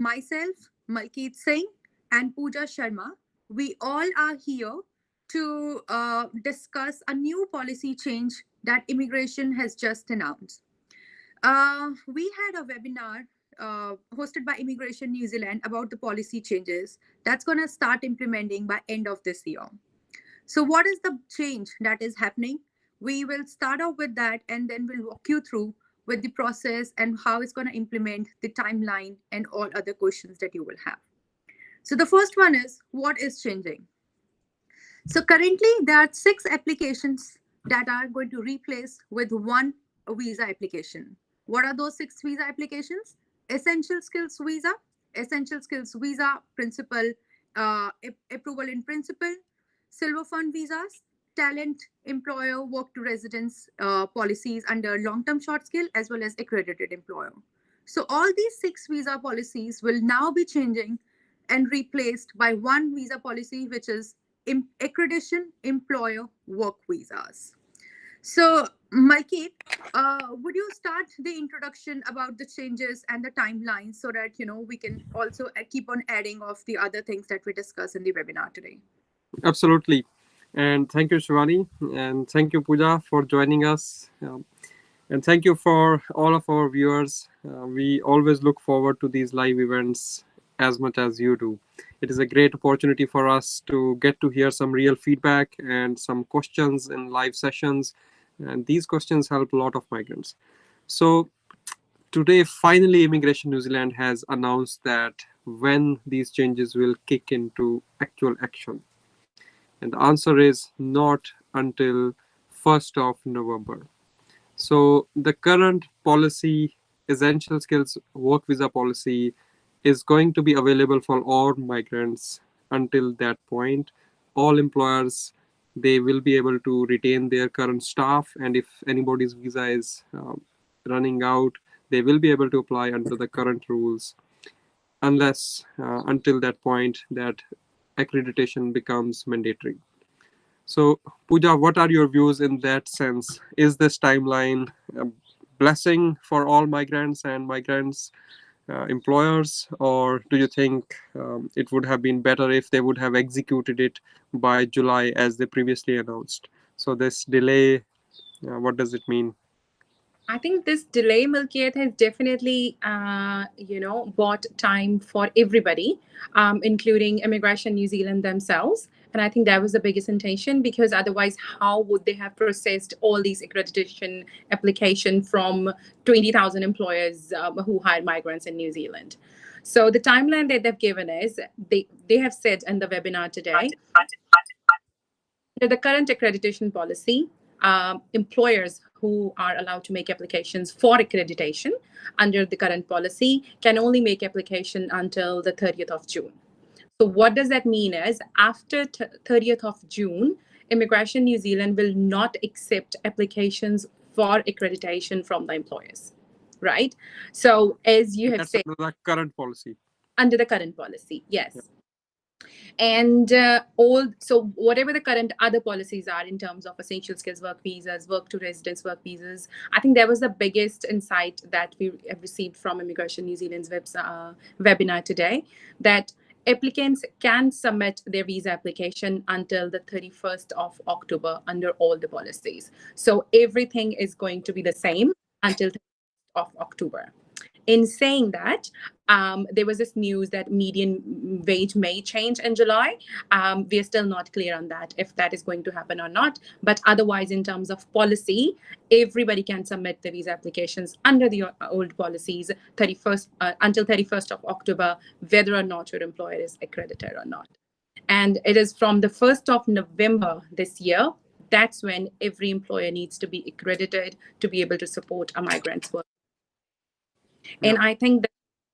myself, Malkeet Singh, and Pooja Sharma, we all are here to discuss a new policy change that immigration has just announced. We had a webinar hosted by Immigration New Zealand about the policy changes that's going to start implementing by end of this year. So what is the change that is happening? We will start off with that and then we'll walk you through with the process and how it's going to implement the timeline and all other questions that you will have. So the first one is, what is changing? So currently there are 6 applications that are going to replace with one visa application. What are those 6 visa applications? Essential skills visa, principal approval in principle, silver fund visas, talent employer work to residence policies under long-term short skill, as well as accredited employer. So all these 6 visa policies will now be changing and replaced by one visa policy, which is accreditation employer work visas. So Malkeet, would you start the introduction about the changes and the timeline so that we can also keep on adding of the other things that we discuss in the webinar today? Absolutely. And thank you, Shivani. And thank you, Pooja, for joining us. And thank you for all of our viewers. We always look forward to these live events as much as you do. It is a great opportunity for us to get to hear some real feedback and some questions in live sessions. And these questions help a lot of migrants. So today, finally, Immigration New Zealand has announced that when these changes will kick into actual action. And the answer is not until 1st of November. So the current policy, essential skills work visa policy, is going to be available for all migrants until that point. All employers, they will be able to retain their current staff, and if anybody's visa is running out, they will be able to apply under the current rules, unless until that point that accreditation becomes mandatory. So Pooja, what are your views in that sense? Is this timeline a blessing for all migrants and migrants employers, or do you think it would have been better if they would have executed it by July as they previously announced? So this delay, what does it mean? I think this delay, Malkeet, has definitely, bought time for everybody, including Immigration New Zealand themselves. And I think that was the biggest intention, because otherwise, how would they have processed all these accreditation applications from 20,000 employers who hire migrants in New Zealand? So the timeline that they've given is, they have said in the webinar today, that the current accreditation policy, employers who are allowed to make applications for accreditation under the current policy can only make application until the 30th of June. So what does that mean is, after 30th of June, Immigration New Zealand will not accept applications for accreditation from the employers, right? So as you have said, under the current policy. Under the current policy, yes. Yeah. And so whatever the current other policies are in terms of essential skills work visas, work to residence work visas, I think that was the biggest insight that we have received from Immigration New Zealand's webinar today, that applicants can submit their visa application until the 31st of October under all the policies. So everything is going to be the same until the 31st of October. In saying that, there was this news that median wage may change in July. We are still not clear on that, if that is going to happen or not. But otherwise, in terms of policy, everybody can submit the visa applications under the old policies until 31st of October, whether or not your employer is accredited or not. And it is from the 1st of November this year, that's when every employer needs to be accredited to be able to support a migrant's work. And I think that,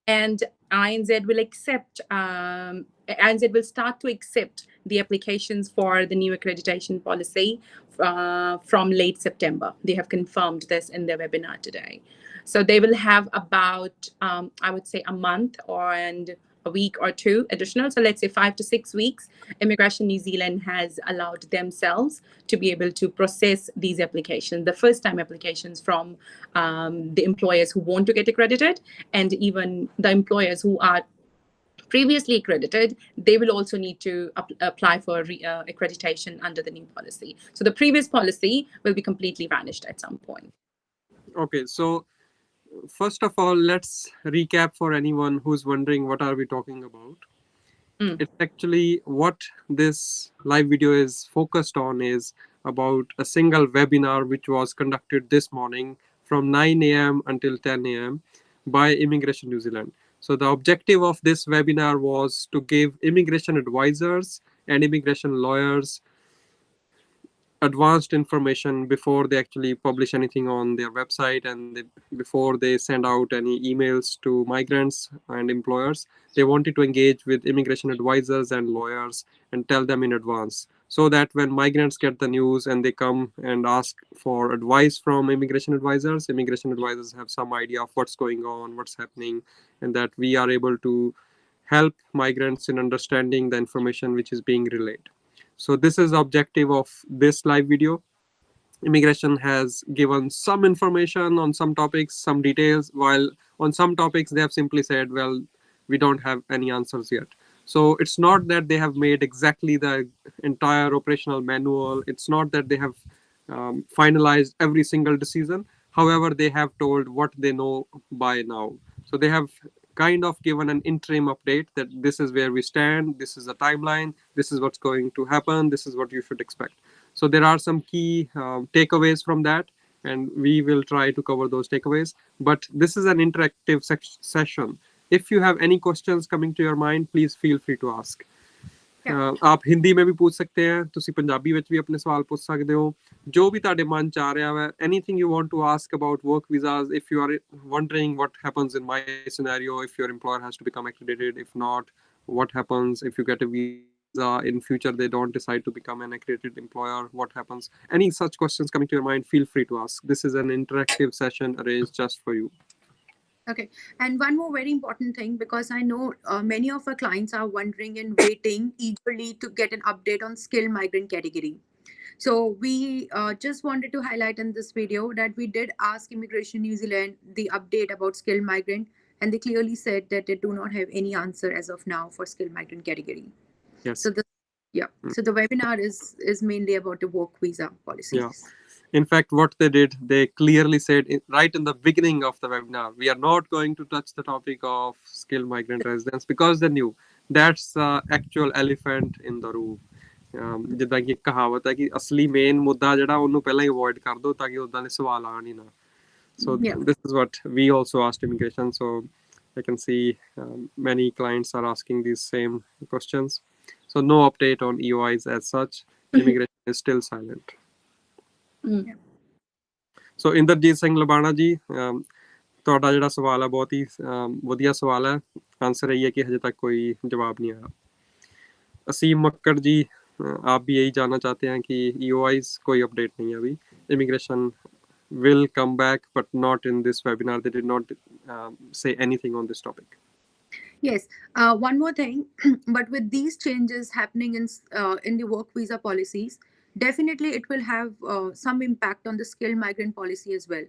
and INZ will accept, INZ will start to accept the applications for the new accreditation policy from late September. They have confirmed this in their webinar today. So they will have about, I would say, a month and a week or two additional. So let's say 5 to 6 weeks, Immigration New Zealand has allowed themselves to be able to process these applications, the first-time applications from the employers who want to get accredited, and even the employers who are previously accredited, they will also need to apply for accreditation under the new policy. So the previous policy will be completely vanished at some point. Okay, so first of all, let's recap for anyone who's wondering what are we talking about. It's actually what this live video is focused on is about a single webinar which was conducted this morning from 9 a.m. until 10 a.m. by Immigration New Zealand. So the objective of this webinar was to give immigration advisors and immigration lawyers advanced information before they actually publish anything on their website, and before they send out any emails to migrants and employers. They wanted to engage with immigration advisors and lawyers and tell them in advance, so that when migrants get the news and they come and ask for advice from immigration advisors have some idea of what's going on, what's happening, and that we are able to help migrants in understanding the information which is being relayed. So this is the objective of this live video. Immigration has given some information on some topics, some details, while on some topics they have simply said, well, we don't have any answers yet. So it's not that they have made exactly the entire operational manual. It's not that they have finalized every single decision. However, they have told what they know by now. So they have kind of given an interim update that this is where we stand, this is the timeline, this is what's going to happen, this is what you should expect. So there are some key takeaways from that, and we will try to cover those takeaways. But this is an interactive session. If you have any questions coming to your mind, please feel free to ask. आप हिंदी में भी पूछ सकते हैं, ਤੁਸੀਂ ਪੰਜਾਬੀ ਵਿੱਚ ਵੀ ਆਪਣੇ ਸਵਾਲ ਪੁੱਛ ਸਕਦੇ ਹੋ, ਜੋ ਵੀ ਤੁਹਾਡੇ ਮਨ ਚ ਆ ਰਿਹਾ ਹੈ. Anything you want to ask about work visas, if you are wondering what happens in my scenario, if your employer has to become accredited, if not, what happens if you get a visa in future, they don't decide to become an accredited employer, what happens? Any such questions coming to your mind, feel free to ask. This is an interactive session arranged just for you. Okay. And one more very important thing, because I know many of our clients are wondering and waiting eagerly to get an update on skilled migrant category. So we just wanted to highlight in this video that we did ask Immigration New Zealand the update about skilled migrant, and they clearly said that they do not have any answer as of now for skilled migrant category. Yes. So so the webinar is mainly about the work visa policies. Yeah. In fact, what they did, they clearly said right in the beginning of the webinar, we are not going to touch the topic of skilled migrant residents, because they knew that's the actual elephant in the room. ਜਿੱਦਾਂ ਕਿ ਕਹਾਵਤ ਹੈ ਕਿ ਅਸਲੀ main ਮੁੱਦਾ ਜਿਹੜਾ ਉਹਨੂੰ ਪਹਿਲਾਂ ਹੀ ਅਵੋਇਡ ਕਰ ਦਿਓ ਤਾਂ ਕਿ ਉਦਾਂ ਦੇ ਸਵਾਲ ਆਣ ਹੀ ਨਾ. So this is what we also asked immigration. So I can see many clients are asking these same questions. So no update on EOIs as such. Immigration is still silent. So Inderjit Singh Labana ਜੀ, ਤੁਹਾਡਾ ਜਿਹੜਾ ਸਵਾਲ ਹੈ ਬਹੁਤ ਹੀ ਵਧੀਆ ਸਵਾਲ ਹੈ. Answer ਇਹ ਹੈ ਕਿ ਹਜੇ ਤੱਕ ਕੋਈ ਜਵਾਬ ਨਹੀਂ ਆਇਆ. ਅਸੀਮ ਮੱਕੜ ਜੀ, आप भी यही जानना चाहते हैं कि EOIs कोई अपडेट नहीं है अभी. Immigration will come back, but not in this webinar. They did not say anything on this topic. Yes. One more thing, but with these changes happening in the work visa policies, definitely it will have some impact on the skilled migrant policy as well.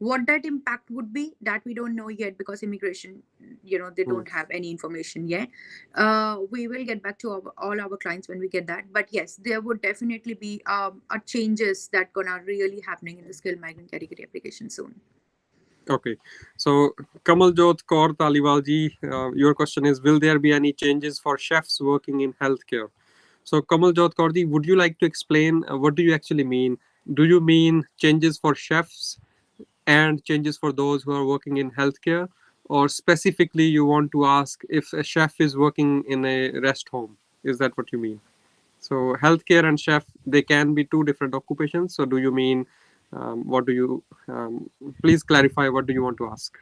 What that impact would be, that we don't know yet, because immigration, they don't have any information yet. We will get back to all our clients when we get that. But yes, there would definitely be changes that gonna really happening in the skilled migrant category application soon. Okay, so Kamaljoth Kaur Taliwal ji, your question is, will there be any changes for chefs working in healthcare? So Kamaljoth Kaur ji, would you like to explain what do you actually mean? Do you mean changes for chefs and changes for those who are working in healthcare, or specifically you want to ask if a chef is working in a rest home? Is that what you mean? So healthcare and chef, they can be two different occupations. So do you mean, what do you, please clarify, what do you want to ask?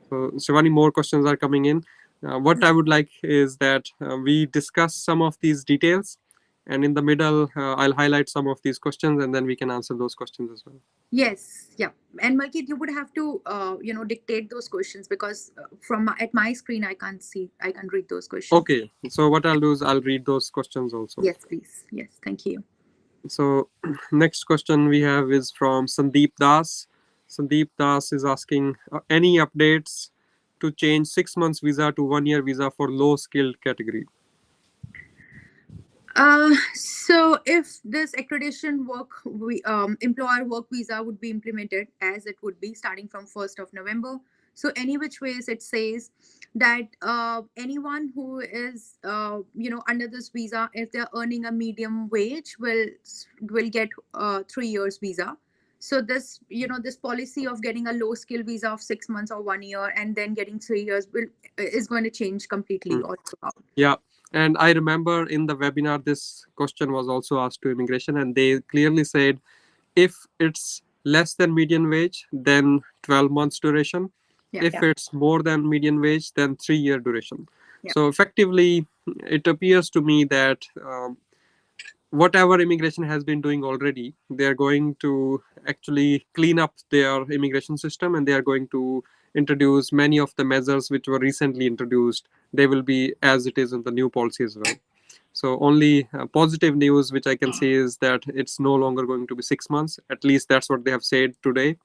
So Shivani, more questions are coming in. What I would like is that we discuss some of these details, and in the middle, I'll highlight some of these questions, and then we can answer those questions as well. Yes, yeah. And Malkit, you would have to, dictate those questions, because at my screen, I can't read those questions. Okay, so what I'll do is I'll read those questions also. Yes, please. Yes, thank you. So next question we have is from Sandeep Das. Sandeep Das is asking any updates to change 6 months visa to 1 year visa for low skilled category. So if this accreditation employer work visa would be implemented as it would be starting from 1st of November. So any which ways it says that anyone who is under this visa, if they're earning a medium wage, will get 3 years visa. So this policy of getting a low skill visa of 6 months or 1 year and then getting 3 years is going to change completely all throughout. Yeah. And I remember in the webinar, this question was also asked to immigration, and they clearly said if it's less than median wage, then 12 months duration. Yeah. If it's more than median wage, then 3 year duration. Yeah. So effectively, it appears to me that whatever immigration has been doing already, they are going to actually clean up their immigration system, and they are going to introduce many of the measures which were recently introduced. They will be as it is in the new policy as well. So only positive news which I can say is that it's no longer going to be 6 months. At least that's what they have said today.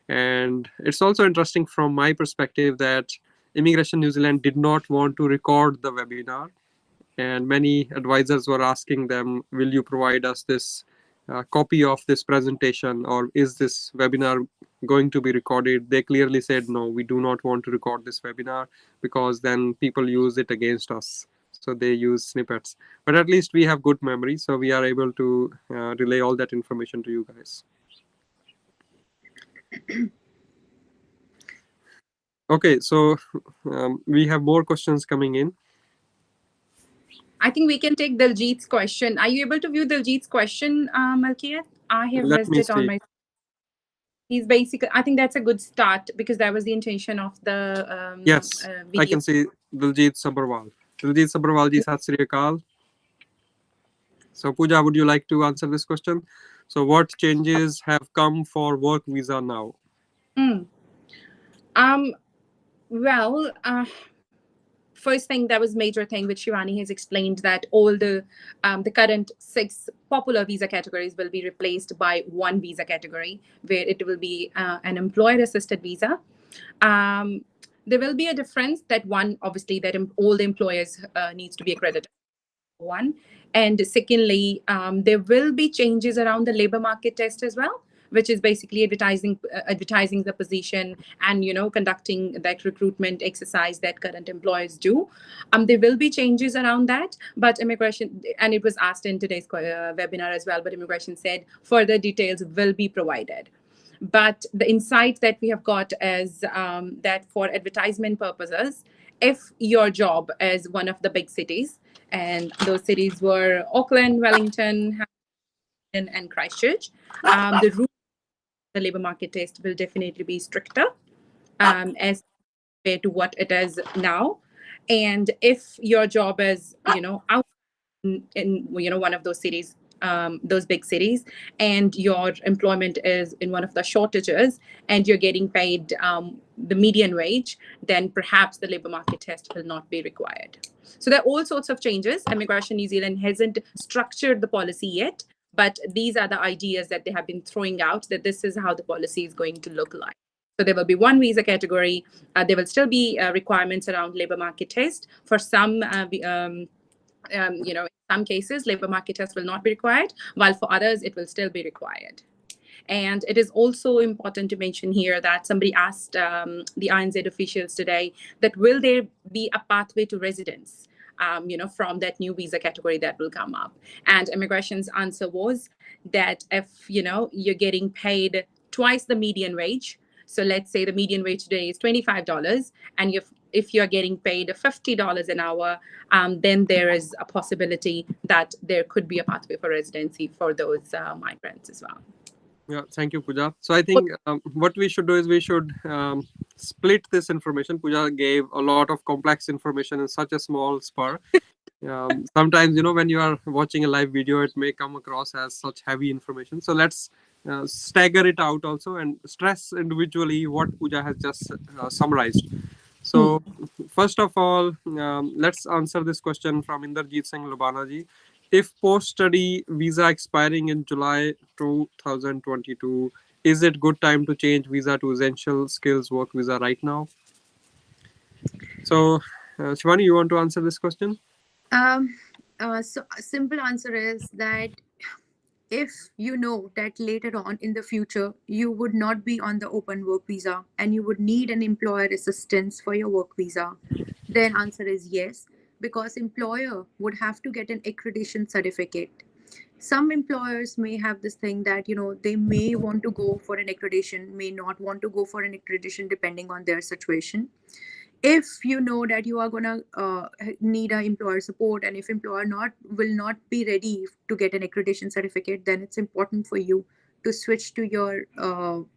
And it's also interesting from my perspective that Immigration New Zealand did not want to record the webinar, and many advisors were asking them, will you provide us this copy of this presentation, or is this webinar going to be recorded? They clearly said, no, we do not want to record this webinar because then people use it against us. So they use snippets. But at least we have good memory, so we are able to relay all that information to you guys. Okay, so we have more questions coming in. I think we can take Diljit's question. Are you able to view Diljit's question, Malkiat? I have Let me missed it on see. my. He's basically, I think that's a good start because that was the intention of the Yes, video. I can see Diljit Sabharwal. Diljit Sabharwal ji, Sat Sri Akal. So Pooja, would you like to answer this question? So what changes have come for work visa now? Well, first thing, that was major thing which Shivani has explained, that all the current 6 popular visa categories will be replaced by one visa category where it will be an employer assisted visa. There will be a difference that one, obviously, that all the employers needs to be accredited. One, and secondly, there will be changes around the labor market test as well, which is basically advertising the position and conducting that recruitment exercise that current employers do. There will be changes around that, but immigration, and it was asked in today's webinar as well, but immigration said further details will be provided. But the insight that we have got is that for advertisement purposes, if your job is one of the big cities, and those cities were Auckland, Wellington, Hamilton, and Christchurch, the rule the labor market test will definitely be stricter as compared to what it is now. And if your job is, out in one of those cities, those big cities, and your employment is in one of the shortages, and you're getting paid the median wage, then perhaps the labor market test will not be required. So there are all sorts of changes. Immigration New Zealand hasn't structured the policy yet, but these are the ideas that they have been throwing out, that this is how the policy is going to look like. So there will be one visa category. There will still be requirements around labor market test. For some, in some cases, labor market test will not be required, while for others, it will still be required. And it is also important to mention here that somebody asked the INZ officials today that will there be a pathway to residence, from that new visa category that will come up. And immigration's answer was that if, you're getting paid twice the median wage, so let's say the median wage today is $25, and if you're getting paid $50 an hour, then there is a possibility that there could be a pathway for residency for those migrants as well. Yeah, thank you, Pooja. So I think what we should do is we should split this information. Pooja gave a lot of complex information in such a small spur. Sometimes, when you are watching a live video, it may come across as such heavy information. So let's stagger it out also and stress individually what Pooja has just summarized. So first of all, let's answer this question from Inderjeet Singh Lubana ji. If post-study visa expiring in July 2022 is it good time to change visa to essential skills work visa right now? So, Shivani, you want to answer this question? Um, so a simple answer is that if you know that later on in the future you would not be on the open work visa and you would need an employer assistance for your work visa, then answer is yes, because employer would have to get an accreditation certificate. Some employers may have this thing that they may want to go for an accreditation, may not want to go for an accreditation, depending on their situation. If you know that you are going to need a employer support, and if employer not will not be ready to get an accreditation certificate, then it's important for you to switch to your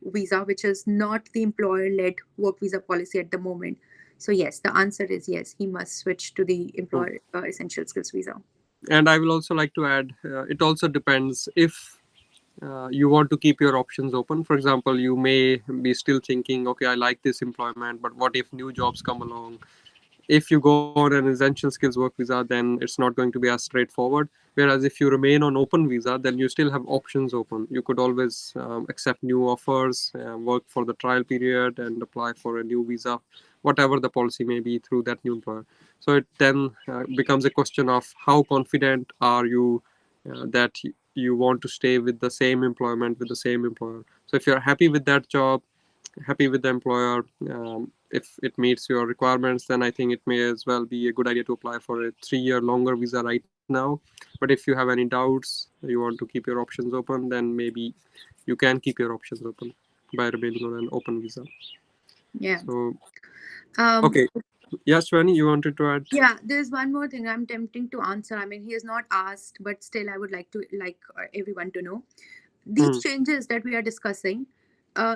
visa, which is not the employer led work visa policy at the moment. So yes, the answer is yes, he must switch to the Hmm. employer essential skills visa. And I will also like to add, it also depends if you want to keep your options open. For example, you may be still thinking, okay, I like this employment, but what if new jobs come along? If you go on an essential skills work visa, then it's not going to be as straightforward. Whereas if you remain on open visa, then you still have options open. You could always accept new offers, work for the trial period, and apply for a new visa, whatever the policy may be through that new employer. So it then becomes a question of how confident are you that you want to stay with the same employment with the same employer. So if you're happy with that job, happy with the employer, if it meets your requirements, then I think it may as well be a good idea to apply for a 3 year longer visa right now. But if you have any doubts, you want to keep your options open, then maybe you can keep your options open by remaining on an open visa. Yeah. So um okay, yes, Shwani, you wanted to add? Yeah, there's one more thing I'm tempting to answer. I mean, he has not asked, but still, I would like to everyone to know. These Hmm. changes that we are discussing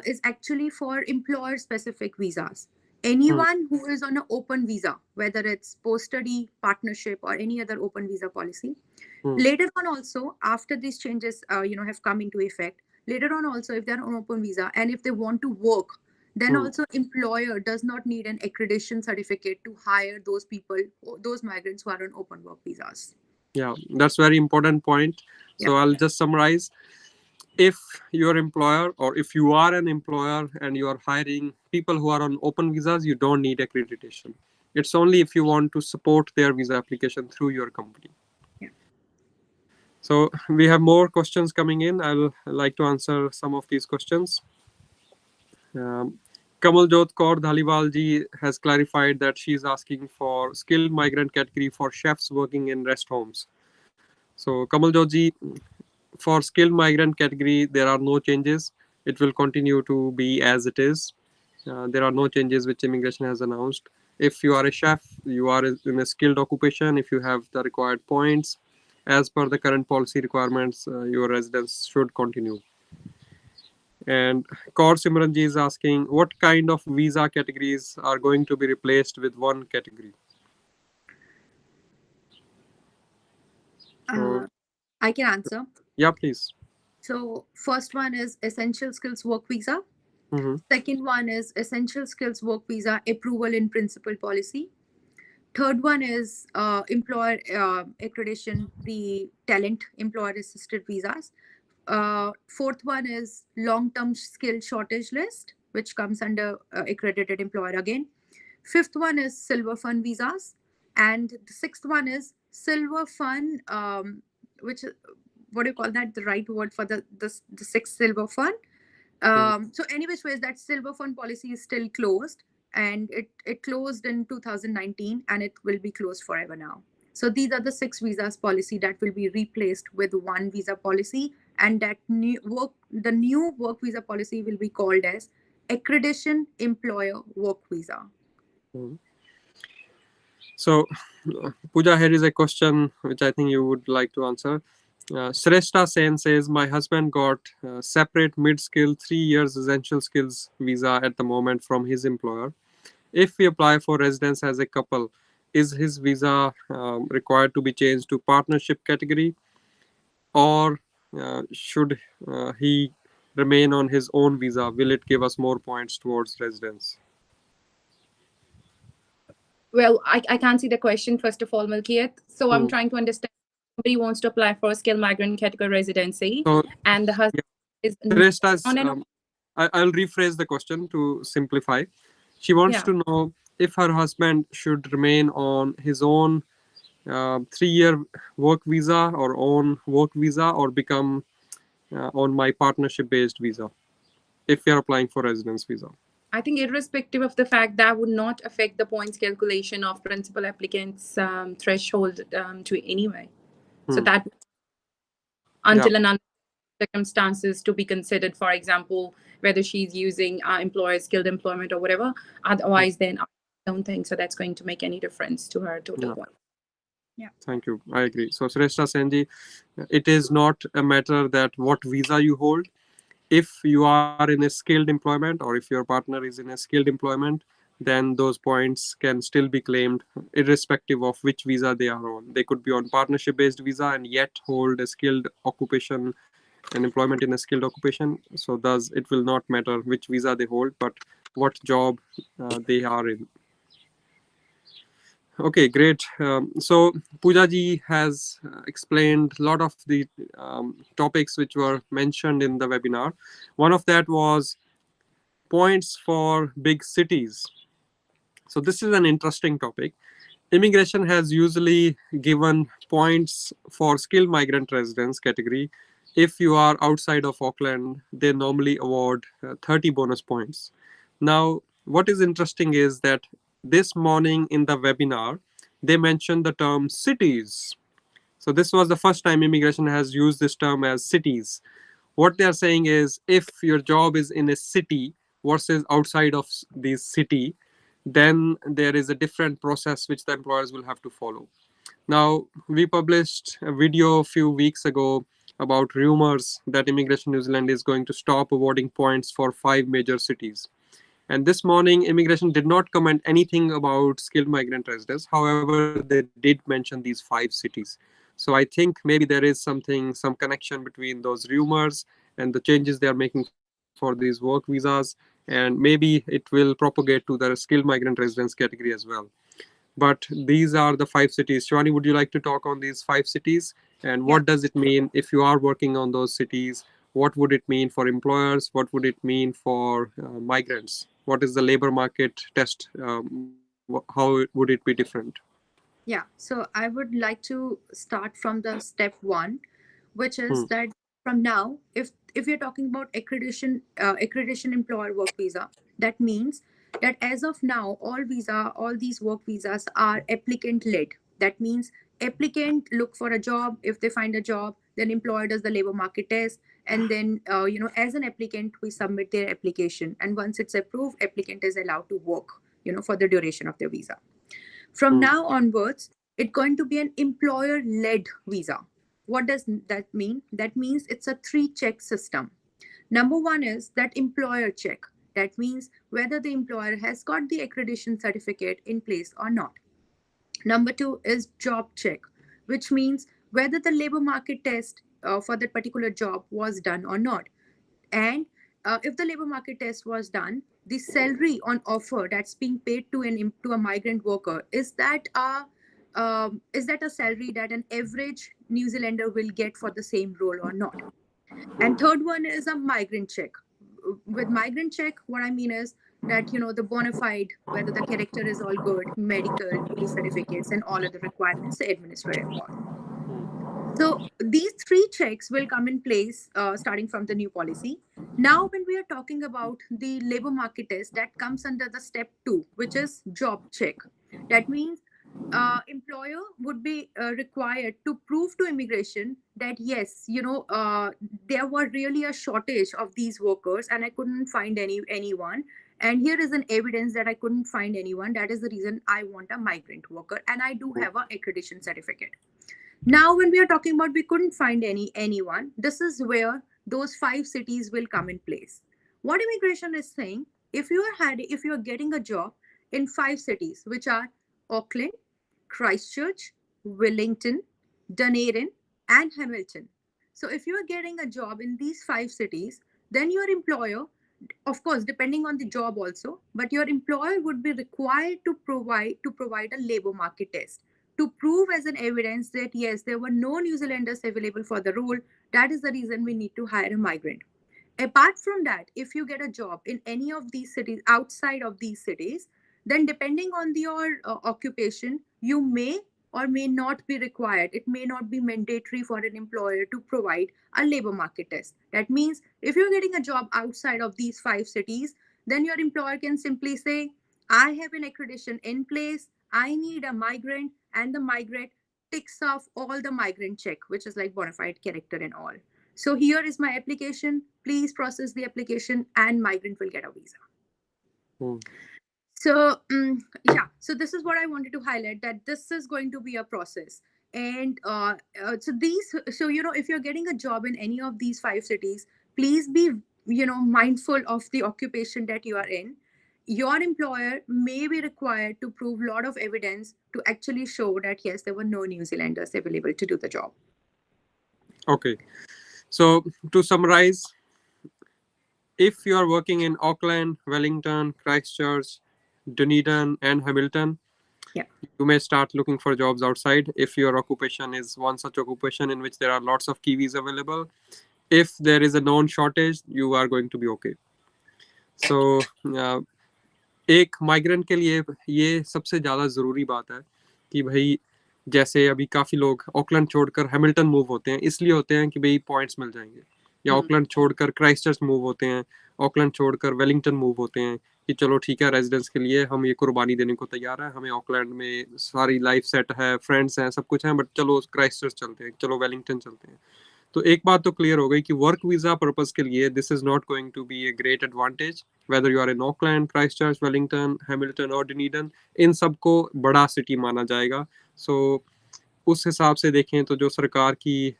is actually for employer-specific visas. Hmm. Anyone who is on an open visa, whether it's post-study, partnership, or any other open visa policy, Hmm. later on also, after these changes, have come into effect, later on also, if they're on open visa and if they want to work, then Hmm. also employer does not need an accreditation certificate to hire those people, those migrants who are on open work visas. Yeah, that's very important point. Yeah. So I'll just summarize. If your employer, or if you are an employer and you are hiring people who are on open visas, you don't need accreditation. It's only if you want to support their visa application through your company. Yeah. So we have more questions coming in. I'll like to answer some of these questions. um, Kamaljot Kaur Dhaliwal ji has clarified that she is asking for skilled migrant category for chefs working in rest homes. So Kamaljot ji, for skilled migrant category, there are no changes. It will continue to be as it is. There are no changes which immigration has announced. If you are a chef, you are in a skilled occupation. If you have the required points, as per the current policy requirements, your residence should continue. And Kaur Simranji is asking, what kind of visa categories are going to be replaced with one category? So, uh, I can answer. yeah, please. So first one is essential skills work visa. Mm-hmm. Second one is essential skills work visa approval in principle policy. Third one is employer accreditation, the talent employer assisted visas. Fourth one is long term skill shortage list, which comes under accredited employer again. Fifth one is silver fund visas. And the sixth one is silver fund, which, what do you call that? The right word for the sixth silver fund. So anyways, ways that silver fund policy is still closed, and it closed in 2019 and it will be closed forever now. So these are the six visas policy that will be replaced with one visa policy, and that the new work visa policy will be called as accreditation employer work visa. Mm-hmm. So, Pooja, here is a question which I think you would like to answer. Shrestha Sen says, my husband got separate mid-skill 3 years essential skills visa at the moment from his employer. If we apply for residence as a couple, is his visa required to be changed to partnership category, or should he remain on his own visa? Will it give us more points towards residence? Well, I can't see the question, first of all, Milkiyat. So I'm Hmm. trying to understand. Somebody wants to apply for a skilled migrant category residency, So, and the husband yeah, is not Shrestha is on an I'll rephrase the question to simplify. She wants Yeah. to know if her husband should remain on his own 3-year work visa or own work visa, or become on my partnership based visa if we are applying for residence visa. I think irrespective of the fact, that would not affect the points calculation of principal applicants threshold to anyway. So Hmm. that Yeah, until and unless circumstances to be considered, for example, whether she's using our employer skilled employment or whatever, otherwise then I don't think so that's going to make any difference to her total yeah. point. Yeah. Thank you. I agree. So, Shrestha Senji, it is not a matter that what visa you hold. If you are in a skilled employment, or if your partner is in a skilled employment, then those points can still be claimed irrespective of which visa they are on. They could be on partnership based visa and yet hold a skilled occupation and employment in a skilled occupation. So, thus, it will not matter which visa they hold, but what job they are in. Okay, great. So Pooja ji has explained a lot of the topics which were mentioned in the webinar. One of that was points for big cities. So this is an interesting topic. Immigration has usually given points for skilled migrant residents category. If you are outside of Auckland, they normally award 30 bonus points. Now, what is interesting is that this morning in the webinar, they mentioned the term cities. So this was the first time immigration has used this term as cities. What they are saying is if your job is in a city versus outside of this city, then there is a different process which the employers will have to follow. Now, we published a video a few weeks ago about rumors that Immigration New Zealand is going to stop awarding points for 5 major cities. And this morning, Immigration did not comment anything about skilled migrant residents. However, they did mention these 5 cities. So I think maybe there is some connection between those rumors and the changes they are making for these work visas. And maybe it will propagate to the skilled migrant residents category as well. But these are the 5 cities. Shivani, would you like to talk on these 5 cities? And Yeah. what does it mean if you are working on those cities? What would it mean for employers? What would it mean for migrants? What is the labor market test? How would it be different? Yeah, so I would like to start from the step one, which Hmm. is that from now, if you're talking about accreditation employer work visa, that means that as of now, all these work visas are applicant led. That means applicant look for a job. If they find a job, then employer does the labor market test, and then as an applicant, we submit their application, and once it's approved, applicant is allowed to work, for the duration of their visa. From Hmm. now onwards, it's going to be an employer led visa. What does that mean? That means it's a 3 check system. Number one is that employer check. That means whether the employer has got the accreditation certificate in place or not. Number two is job check, which means whether the labor market test for that particular job was done or not. And if the labor market test was done, the salary on offer that's being paid to a migrant worker, is that a salary that an average New Zealander will get for the same role or not? And third one is a migrant check. With migrant check, what I mean is that the bona fide, whether the character is all good, medical, police certificates, and all other requirements the administrator involved. So these 3 checks will come in place starting from the new policy. Now, when we are talking about the labor market test, that comes under the step two, which is job check. That means employer would be required to prove to immigration that yes, there were really a shortage of these workers, and I couldn't find anyone. And here is an evidence that I couldn't find anyone. That is the reason I want a migrant worker, and I do have a accreditation certificate. Now, when we are talking about we couldn't find anyone, this is where those 5 cities will come in place. What immigration is saying, if you are getting a job in 5 cities, which are Auckland, Christchurch, Wellington, Dunedin, and Hamilton. So if you are getting a job in these 5 cities, then your employer, of course depending on the job also, but your employer would be required to provide a labor market test to prove as an evidence that yes, there were no New Zealanders available for the role. That is the reason we need to hire a migrant. Apart from that, if you get a job in any of these cities, outside of these cities, then depending on your occupation, you may or may not be required. It may not be mandatory for an employer to provide a labor market test. That means if you're getting a job outside of these 5 cities, then your employer can simply say, I have an accreditation in place, I need a migrant, and the migrant ticks off all the migrant check, which is like bona fide character and all. So here is my application. Please process the application, and migrant will get a visa. Hmm. So yeah, so this is what I wanted to highlight, that this is going to be a process. And so if you're getting a job in any of these 5 cities, please be mindful of the occupation that you are in. Your employer may be required to prove a lot of evidence to actually show that yes, there were no New Zealanders available to do the job. Okay. So to summarize, if you are working in Auckland, Wellington, Christchurch, Dunedin, and Hamilton, Yeah. you may start looking for jobs outside if your occupation is one such occupation in which there are lots of Kiwis available. If there is a known shortage, you are going to be okay. So एक migrant के लिए ये सबसे ज़्यादा ज़रूरी बात है कि भाई जैसे अभी काफ़ी लोग ऑकलैंड छोड़कर हैमिल्टन मूव होते हैं, इसलिए होते हैं कि भाई पॉइंट्स मिल जाएंगे, या ऑकलैंड छोड़कर क्राइस्टचर्च मूव होते हैं, ऑकलैंड छोड़कर वेलिंगटन मूव होते हैं कि चलो ठीक है, रेजिडेंस के लिए हम ये कुर्बानी देने को तैयार है, हमें ऑकलैंड में सारी लाइफ सेट है, फ्रेंड्स हैं, सब कुछ है, बट चलो क्राइस्टचर्च चलते हैं, चलो वेलिंगटन चलते हैं. तो एक बात तो क्लियर हो गई कि वर्क वीजा पर्पस के लिए this is not going to be a great advantage, whether you are in Auckland, Christchurch, Wellington, Hamilton और डुनीडन, इन सबको बड़ा सिटी माना जाएगा. सो उस हिसाब से देखें तो जो सरकार की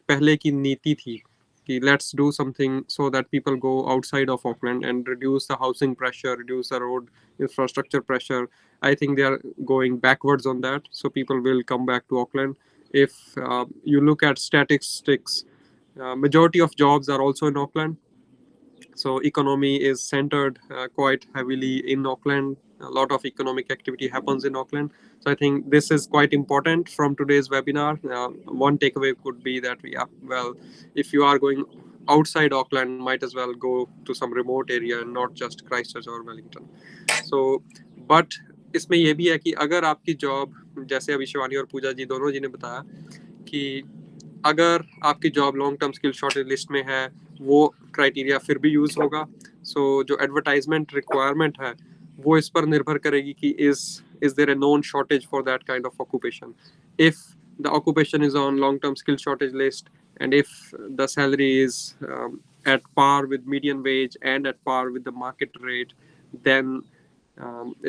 पहले की नीति थी कि let's do something so that people go outside of Auckland and reduce the housing pressure, reduce the road infrastructure pressure, I think they are going backwards on that. So people will come back to Auckland. If you look at statistics, majority of jobs are also in Auckland. So economy is centered quite heavily in Auckland. A lot of economic activity happens in Auckland. So I think this is quite important from today's webinar. One takeaway could be that if you are going outside Auckland, might as well go to some remote area and not just Christchurch or Wellington. So but इसमें ये भी है कि अगर आपकी job, जैसे अभी शिवानी और पूजा जी दोनों जी ने बताया कि अगर आपकी job long term skill shortage list में है, वो क्राइटेरिया फिर भी यूज होगा. सो जो एडवर्टाइजमेंट रिक्वायरमेंट है वो इस पर निर्भर करेगी कि is there a known shortage for that kind of occupation. If the occupation is on long term skill shortage list and if the salary is at par with median wage and at par with the market rate, then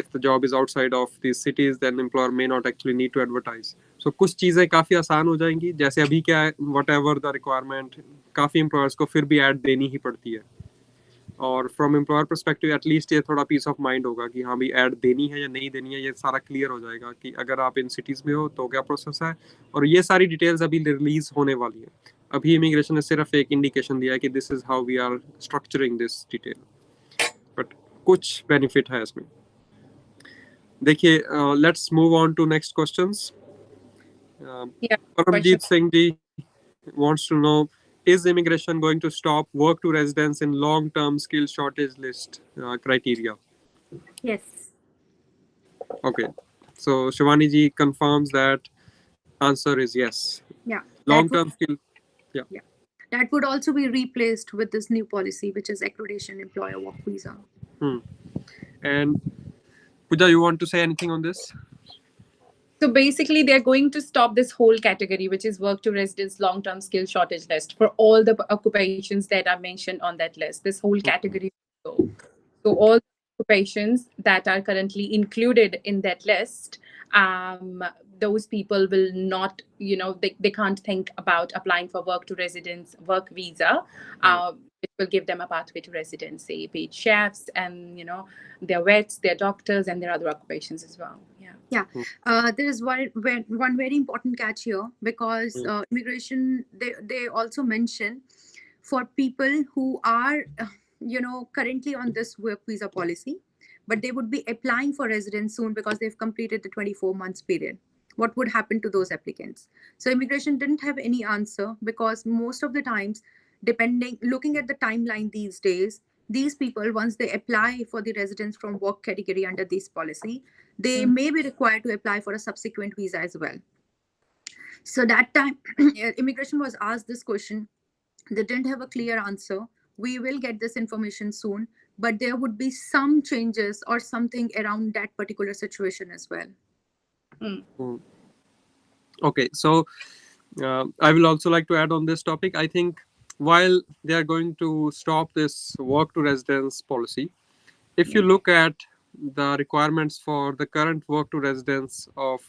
if the job is outside of these cities, then employer may not actually need to advertise. So कुछ चीज़ें काफ़ी आसान हो जाएंगी. जैसे अभी क्या है, whatever the requirement, काफ़ी employers को फिर भी ad देनी ही पड़ती है. और फ्रॉम एम्प्लॉयर परस्पेक्टिव एटलीस्ट ये थोड़ा पीस ऑफ माइंड होगा कि हाँ भाई ऐड देनी है या नहीं देनी है, ये सारा क्लियर हो जाएगा कि अगर आप इन सिटीज़ में हो तो क्या प्रोसेस है. और ये सारी डिटेल्स अभी रिलीज होने वाली है. अभी इमिग्रेशन ने सिर्फ एक इंडिकेशन दिया है कि this is how we are structuring this detail, but कुछ बेनिफिट है इसमें. देखिए, let's move on to next questions. Paramjit Singh ji wants to know, is immigration going to stop work to residence in long term skill shortage list criteria? Yes. Okay, so Shivani ji confirms that answer is yes. Yeah. Long term skill. Yeah. That would also be replaced with this new policy, which is accreditation employer work visa. And Pooja, you want to say anything on this? So basically, they're going to stop this whole category, which is work to residence long-term skill shortage list, for all the occupations that are mentioned on that list. This whole category will go. So all occupations that are currently included in that list, those people will not, they can't think about applying for work to residence work visa, which will give them a pathway to residency, be it chefs and, their vets, their doctors, and their other occupations as well. Yeah. There is one very important catch here, because immigration, they also mention for people who are currently on this work visa policy, but they would be applying for residence soon because they've completed the 24 months period. What would happen to those applicants? So immigration didn't have any answer, because most of the times looking at the timeline these days, these people, once they apply for the residence from work category under this policy, they may be required to apply for a subsequent visa as well. So that time, immigration was asked this question. They didn't have a clear answer. We will get this information soon, but there would be some changes or something around that particular situation as well. Okay, so I will also like to add on this topic. I think while they are going to stop this work to residence policy, if you look at the requirements for the current work to residence of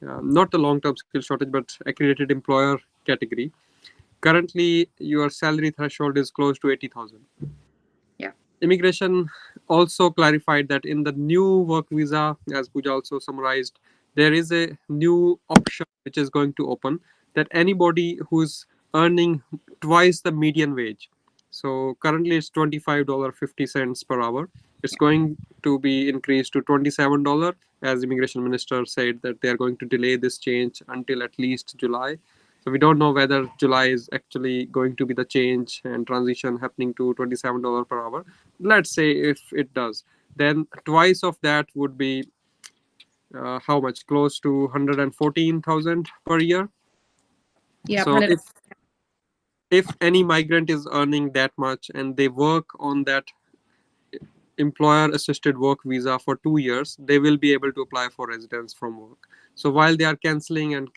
not the long-term skill shortage, but accredited employer category, currently your salary threshold is close to 80,000. Yeah. Immigration also clarified that in the new work visa, as Pooja also summarized, there is a new option which is going to open, that anybody who's earning twice the median wage. So currently it's $25.50 per hour. It's going to be increased to $27, as immigration minister said that they are going to delay this change until at least July. So we don't know whether July is actually going to be the change and transition happening to $27 per hour. Let's say if it does, then twice of that would be how much? Close to 114,000 per year. Yeah. So if any migrant is earning that much and they work on that employer assisted work visa for 2 years, they will be able to apply for residence from work. So while they are canceling and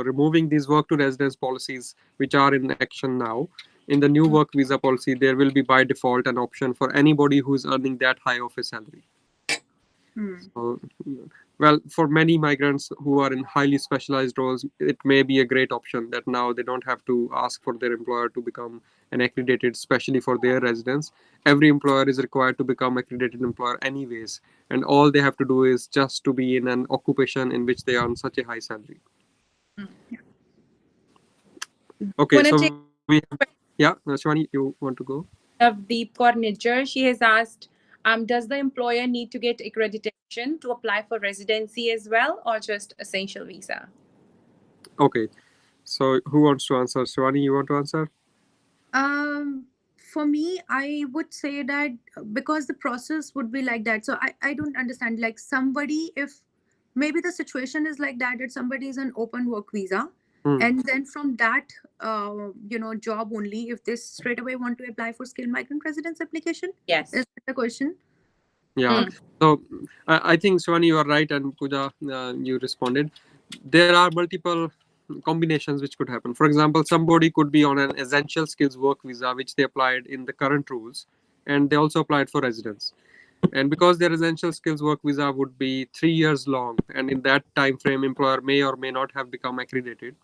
removing these work to residence policies which are in action now, in the new work visa policy there will be by default an option for anybody who is earning that high of a salary. So, well, for many migrants who are in highly specialized roles, it may be a great option that now they don't have to ask for their employer to become an accredited, especially for their residents. Every employer is required to become accredited employer anyways, and all they have to do is just to be in an occupation in which they earn such a high salary. Okay, so Shivani, you want to go? Of Deep Kaur Nijjar, she has asked, does the employer need to get accreditation to apply for residency as well, or just essential visa? Okay, so who wants to answer? Shivani, you want to answer? For me, I would say that because the process would be like that. So I don't understand. Like somebody, if maybe the situation is like that somebody is an open work visa, and then from that job only, if they straight away want to apply for skilled migrant residence application. Yes. Is that the question? Yeah. So I think Shivani, you are right, and Pooja, you responded. There are multiple combinations which could happen. For example, somebody could be on an essential skills work visa, which they applied in the current rules, and they also applied for residence. And because their essential skills work visa would be 3 years long, and in that time frame, employer may or may not have become accredited.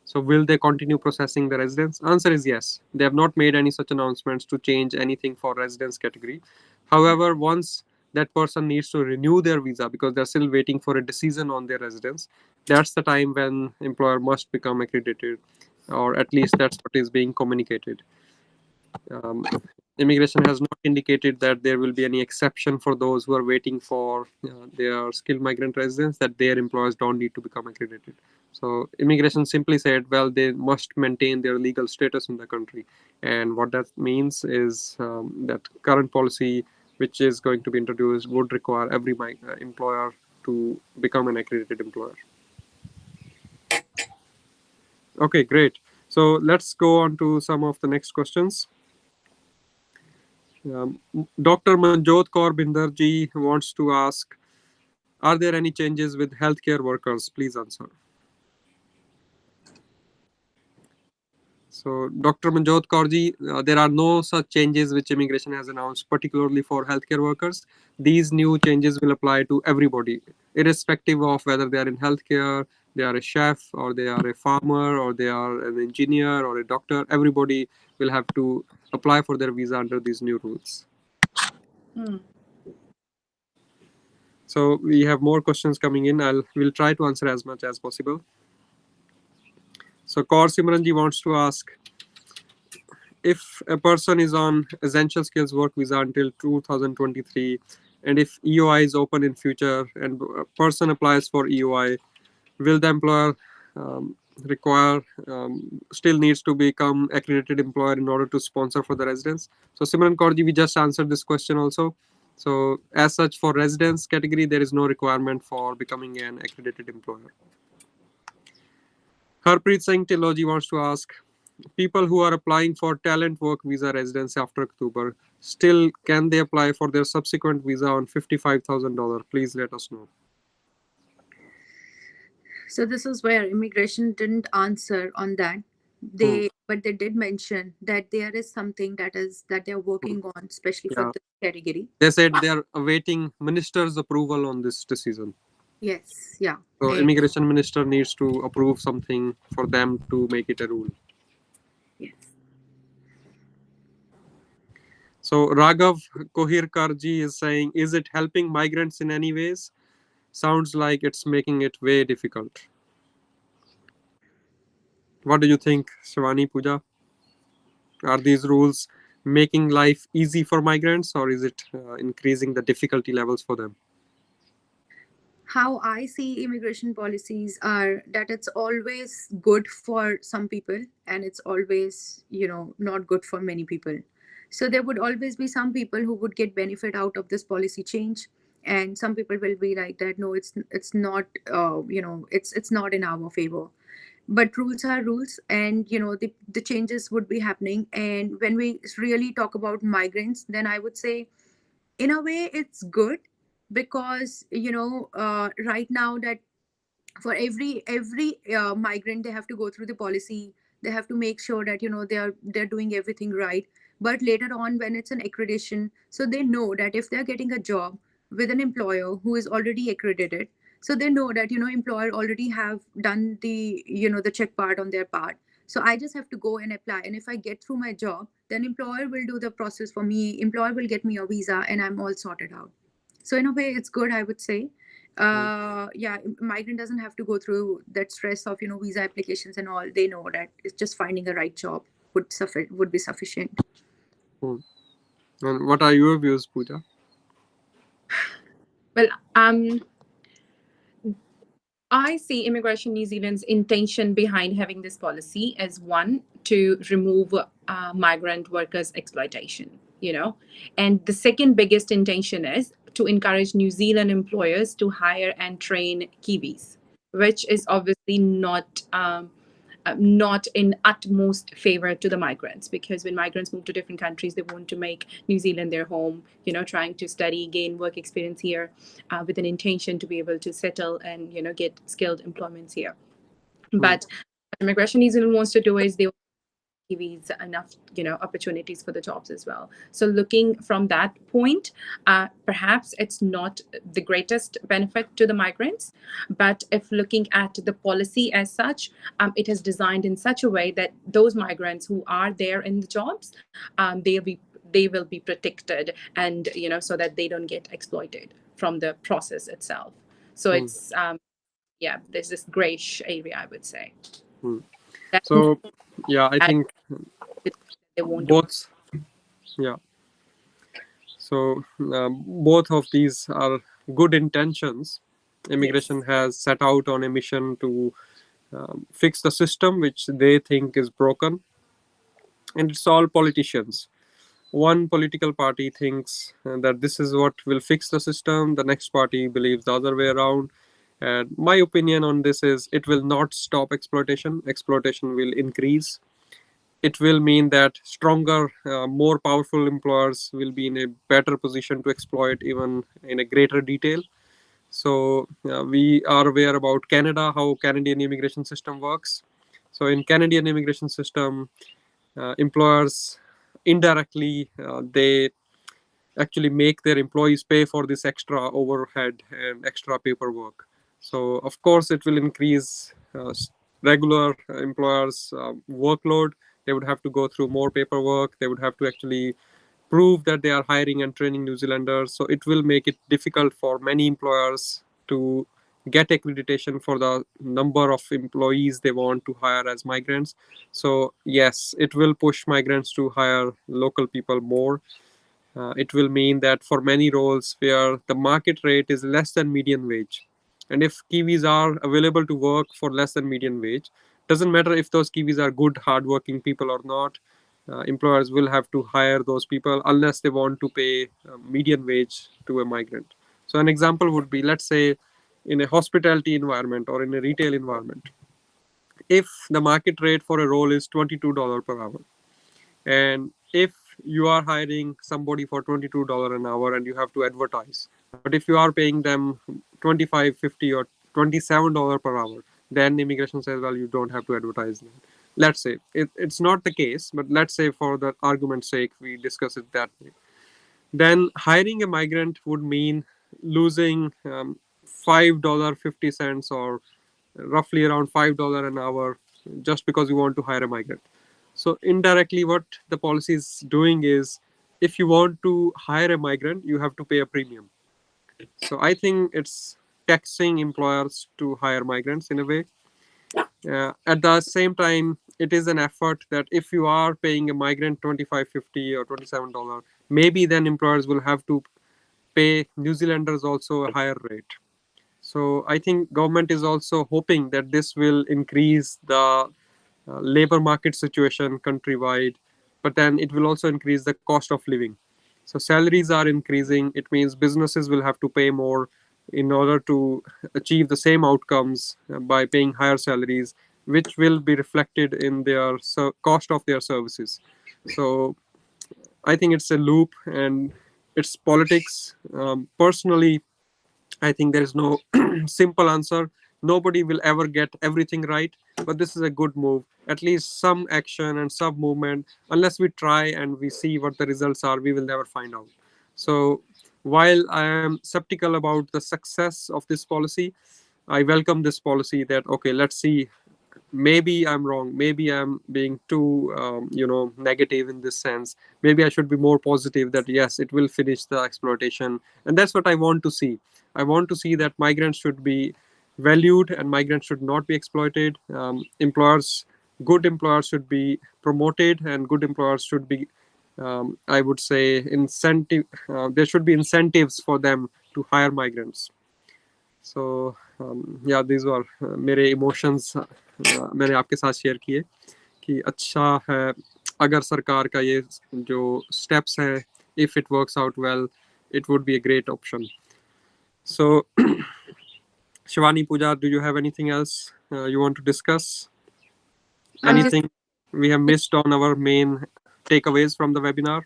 So will they continue processing the residence? Answer is yes. They have not made any such announcements to change anything for residence category. However, once that person needs to renew their visa because they're still waiting for a decision on their residence, that's the time when employer must become accredited, or at least that's what is being communicated. Um, Immigration has not indicated that there will be any exception for those who are waiting for their skilled migrant residence, that their employers don't need to become accredited. So immigration simply said, well, they must maintain their legal status in the country. And what that means is that current policy, which is going to be introduced, would require every employer to become an accredited employer. Okay, great. So let's go on to some of the next questions. Dr. Manjot Kaur Binder ji wants to ask, are there any changes with healthcare workers? Please answer. So, Dr. Manjot Kaur ji, there are no such changes which immigration has announced, particularly for healthcare workers. These new changes will apply to everybody, irrespective of whether they are in healthcare, they are a chef, or they are a farmer, or they are an engineer or a doctor. Everybody will have to apply for their visa under these new rules. So we have more questions coming in. We'll try to answer as much as possible. So Kaur Simranji wants to ask, if a person is on essential skills work visa until 2023, and if EOI is open in future and a person applies for EOI, will the employer require still needs to become accredited employer in order to sponsor for the residents. So Simran Kaurji, we just answered this question also. So as such, for residents category, there is no requirement for becoming an accredited employer. Harpreet Singh Tiloji wants to ask, people who are applying for talent work visa residence after October, still can they apply for their subsequent visa on $55,000? Please let us know. So this is where immigration didn't answer on that. Hmm. But they did mention that there is something that they're working on, especially for Yeah, this category. they said they are awaiting minister's approval on this decision. Yes, yeah. So immigration minister needs to approve something for them to make it a rule. Yes. So Raghav Kohirkarji is saying, is it helping migrants in any ways? Sounds like it's making it way difficult. What do you think, Shivani, Pooja? Are these rules making life easy for migrants, or is it increasing the difficulty levels for them? How I see immigration policies are that it's always good for some people and it's always, not good for many people. So there would always be some people who would get benefit out of this policy change, and some people will be like that. No, it's not. It's not in our favor. But rules are rules, and the changes would be happening. And when we really talk about migrants, then I would say in a way it's good, because right now that for every migrant, they have to go through the policy. They have to make sure that they're doing everything right. But later on, when it's an accreditation, so they know that if they're getting a job with an employer who is already accredited, so they know that employer already have done the check part on their part. So I just have to go and apply, and if I get through my job, then employer will do the process for me. Employer will get me a visa, and I'm all sorted out. So in a way it's good, I would say. Yeah, migrant doesn't have to go through that stress of visa applications and all. They know that it's just finding a right job would be sufficient. Hmm. And what are your views, Pooja? Well, I see Immigration New Zealand's intention behind having this policy as one, to remove migrant workers' exploitation, and the second biggest intention is to encourage New Zealand employers to hire and train Kiwis, which is obviously not in utmost favor to the migrants, because when migrants move to different countries, they want to make New Zealand their home, trying to study, gain work experience here, with an intention to be able to settle and get skilled employments here. But what Immigration New Zealand wants to do is they Kiwis enough opportunities for the jobs as well. So looking from that point, perhaps it's not the greatest benefit to the migrants, but if looking at the policy as such, it is designed in such a way that those migrants who are there in the jobs, they will be protected, and so that they don't get exploited from the process itself. So it's yeah, there's this grayish area, I would say. That So yeah, I think they won't do. both. Yeah. So both of these are good intentions. Immigration has set out on a mission to fix the system which they think is broken, and it's all politicians. One political party thinks that this is what will fix the system, the next party believes the other way around. And my opinion on this is, it will not stop exploitation. Exploitation will increase. It will mean that stronger, more powerful employers will be in a better position to exploit even in a greater detail. So we are aware about Canada, how Canadian immigration system works. So in Canadian immigration system, employers indirectly they actually make their employees pay for this extra overhead and extra paperwork. So of course it will increase regular employers workload. They would have to go through more paperwork. They would have to actually prove that they are hiring and training New Zealanders. So it will make it difficult for many employers to get accreditation for the number of employees they want to hire as migrants. So yes, it will push migrants to hire local people more. It will mean that for many roles where the market rate is less than median wage, and if Kiwis are available to work for less than median wage, Doesn't matter if those Kiwis are good, hardworking people or not. Employers will have to hire those people unless they want to pay median wage to a migrant. So an example would be, let's say, in a hospitality environment or in a retail environment, if the market rate for a role is $22 per hour, and if you are hiring somebody for $22 an hour and you have to advertise, but if you are paying them 25, 50, or $27 per hour, then immigration says, well, you don't have to advertise that. Let's say it's not the case, but let's say for the argument's sake we discuss it that way. Then hiring a migrant would mean losing $5.50 or roughly around $5 an hour just because you want to hire a migrant. So indirectly, what the policy is doing is, if you want to hire a migrant, you have to pay a premium. So I think it's taxing employers to hire migrants in a way. At the same time, it is an effort that if you are paying a migrant 25.50 or $27, maybe then employers will have to pay New Zealanders also a higher rate. So I think government is also hoping that this will increase the labor market situation countrywide, but then it will also increase the cost of living. So salaries are increasing. It means businesses will have to pay more in order to achieve the same outcomes by paying higher salaries, which will be reflected in their cost of their services. So I think it's a loop and it's politics. Personally, I think there is no simple answer. Nobody will ever get everything right, but this is a good move. At least some action and some movement. Unless we try and we see what the results are, we will never find out. So, while I am skeptical about the success of this policy, I welcome this policy that, okay, let's see, maybe I'm wrong, maybe I'm being too negative in this sense. Maybe I should be more positive that yes, it will finish the exploitation, and that's what I want to see. I want to see that migrants should be valued and migrants should not be exploited. Employers, good employers should be promoted, and good employers should be, I would say, incentive. There should be incentives for them to hire migrants. सो या this were मेरे emotions मैंने आपके साथ share किए कि अच्छा है अगर सरकार का ये जो स्टेप्स है, if it works out well, it would be a great option. So Shivani, Pooja, do you have anything else you want to discuss? Just Anything we have missed on our main takeaways from the webinar?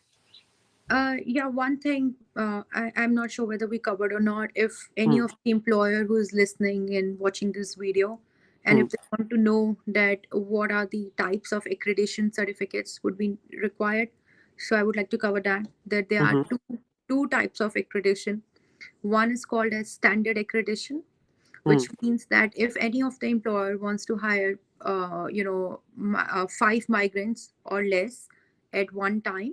Yeah, one thing I'm not sure whether we covered or not. If any Hmm. of the employer who is listening and watching this video, and Hmm. if they want to know that what are the types of accreditation certificates would be required, so I would like to cover that. That there are Mhm. two types of accreditation. One is called as standard accreditation, Hmm. which means that if any of the employer wants to hire, 5 migrants or less at one time,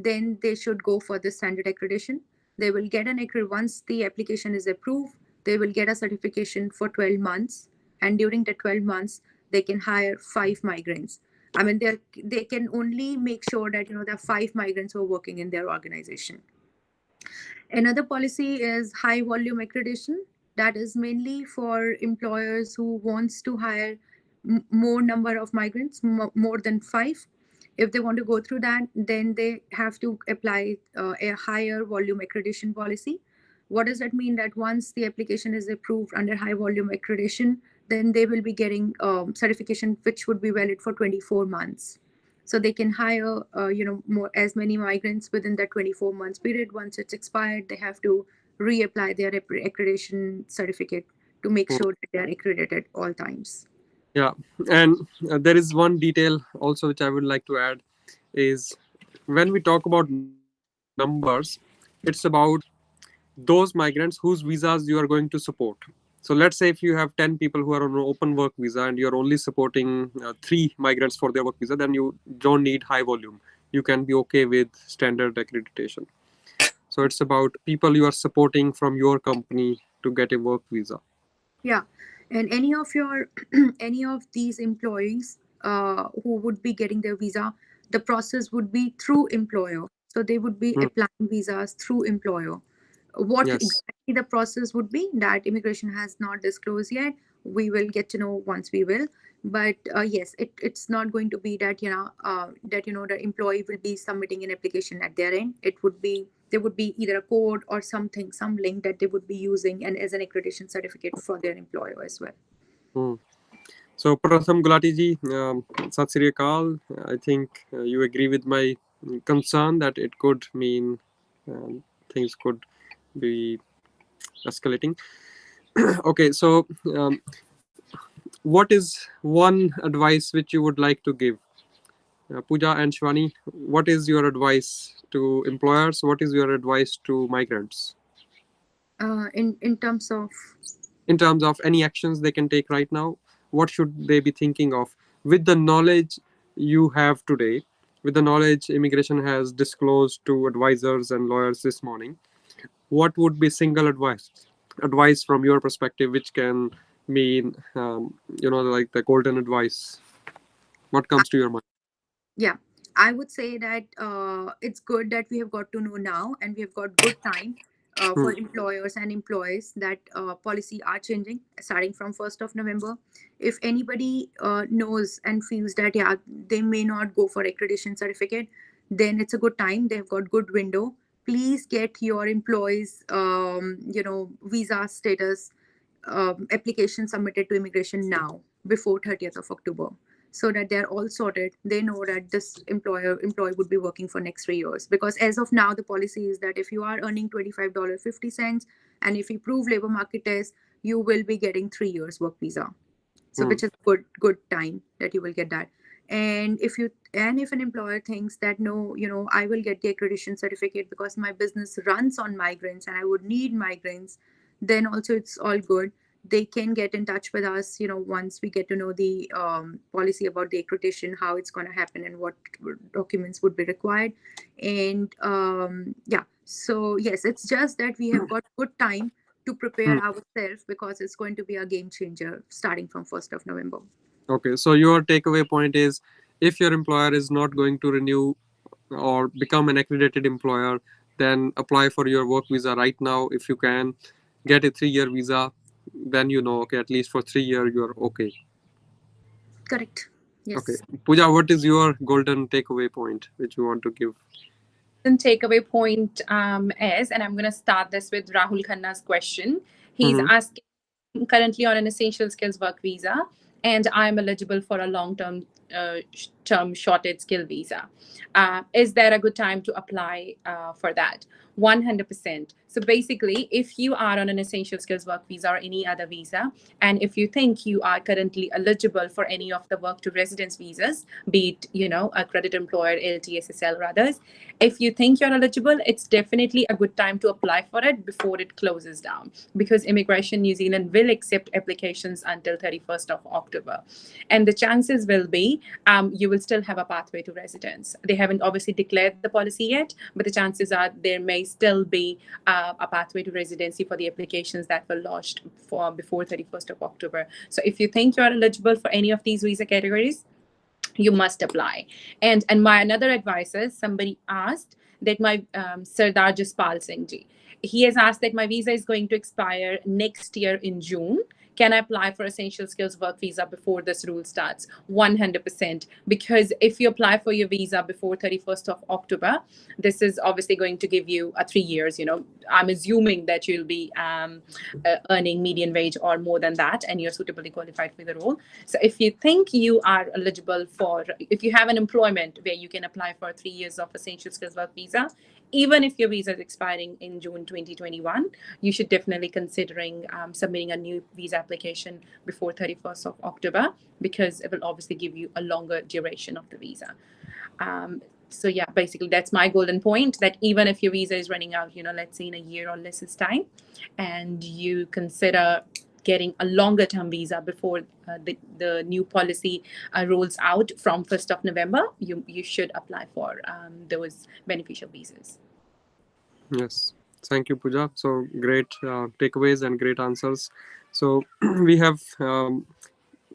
then they should go for the standard accreditation. They will get an once the application is approved, they will get a certification for 12 months, and during the 12 months, they can hire 5 migrants. I mean, they can only make sure that there are 5 migrants who are working in their organization. Another policy is high volume accreditation. That is mainly for employers who wants to hire more number of migrants, more than 5. If they want to go through that, then they have to apply a higher volume accreditation policy. What does that mean? That once the application is approved under high volume accreditation, then they will be getting certification which would be valid for 24 months. So they can hire more as many migrants within that 24 months period. Once it's expired, they have to reapply their accreditation certificate to make Hmm. sure that they are accredited all times. Yeah, and there is one detail also which I would like to add is, when we talk about numbers, it's about those migrants whose visas you are going to support. So let's say if you have 10 people who are on an open work visa and you're only supporting 3 migrants for their work visa, then you don't need high volume. You can be okay with standard accreditation. So it's about people you are supporting from your company to get a work visa. Yeah, and any of your any of these employees who would be getting their visa, the process would be through employer. So they would be Hmm. applying visas through employer. What Yes. exactly the process would be, that immigration has not disclosed yet. We will get to know once we will. But yes, it's not going to be that the employee will be submitting an application at their end. It would be, there would be either a code or something, some link that they would be using and as an accreditation certificate for their employer as well. Hmm. So Pratham Gulati ji, Sat Sri Akal. I think you agree with my concern that it could mean things could be escalating. Okay, so what is one advice which you would like to give? Pooja and Shivani, what is your advice to employers? What is your advice to migrants In terms of, in terms of any actions they can take right now? What should they be thinking of with the knowledge you have today, with the knowledge immigration has disclosed to advisors and lawyers this morning? What would be single advice from your perspective, which can mean like the golden advice? What comes to your mind? yeah, I would say that it's good that we have got to know now, and we have got good time for Hmm. employers and employees, that policy are changing starting from 1st of November. If anybody knows and feels that, yeah, they may not go for accreditation certificate, then it's a good time. They've got good window. Please get your employees, visa status application submitted to immigration now before 30th of October, so that they're all sorted. They know that this employee would be working for next 3 years. Because as of now, the policy is that if you are earning $25.50 and if you prove labor market test, you will be getting 3 years work visa. So Hmm. which is good time that you will get that. And if an employer thinks that, no, I will get the accreditation certificate because my business runs on migrants and I would need migrants, then also it's all good. They can get in touch with us, once we get to know the policy about the accreditation, how it's going to happen and what documents would be required. And yeah, so yes, it's just that we have got good time to prepare Hmm. ourselves, because it's going to be a game changer starting from 1st of November. Okay, so your takeaway point is, if your employer is not going to renew or become an accredited employer, then apply for your work visa right now. If you can get a 3-year visa, then okay, at least for 3 years you're okay. Correct. Okay, Yes. Pooja, what is your golden takeaway point which you want to give? The takeaway point is, and I'm going to start this with Rahul Khanna's question. He's Mm-hmm. asking, currently on an essential skills work visa, and I'm eligible for a long-term term shortage skill visa. Is there a good time to apply for that? 100%. So basically, if you are on an essential skills work visa or any other visa, and if you think you are currently eligible for any of the work to residence visas, be it, accredited employer, LTSSL or others, if you think you're eligible, it's definitely a good time to apply for it before it closes down, because Immigration New Zealand will accept applications until 31st of October. And the chances will be you will still have a pathway to residence. They haven't obviously declared the policy yet, but the chances are there may still be a pathway to residency for the applications that were launched for before 31st of October. So if you think you're eligible for any of these visa categories, you must apply. And my another advice is, somebody asked that my Sardar Jaspal Singh ji, he has asked that my visa is going to expire next year in June. Can I apply for essential skills work visa before this rule starts? 100%. Because if you apply for your visa before 31st of October, this is obviously going to give you a 3 years. I'm assuming that you'll be earning median wage or more than that, and you're suitably qualified for the role. So if you think you are eligible for, if you have an employment where you can apply for 3 years of essential skills work visa, even if your visa is expiring in June 2021, you should definitely considering submitting a new visa application before 31st of October, because it will obviously give you a longer duration of the visa. So yeah, basically that's my golden point, that even if your visa is running out, let's say in a year or less time, and you consider getting a longer term visa before the new policy rolls out from 1st of November, you should apply for those beneficial visas. Yes, thank you, Pooja. So great takeaways and great answers. So we have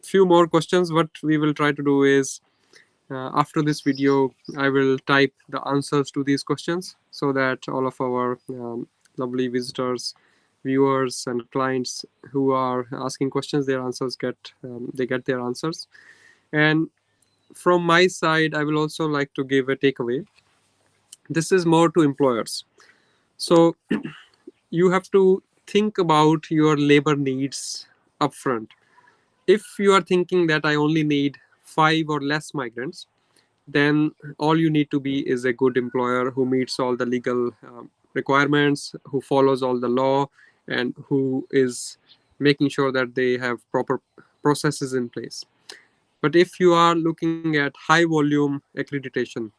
few more questions. What we will try to do is, after this video, I will type the answers to these questions so that all of our lovely visitors, viewers, and clients who are asking questions. Their answers get they get their answers. And from my side, I will also like to give a takeaway. This is more to employers. So you have to think about your labor needs upfront. If you are thinking that I only need 5 or less migrants, then all you need to be is a good employer who meets all the legal requirements, who follows all the law, and who is making sure that they have proper processes in place. But if you are looking at high volume accreditation,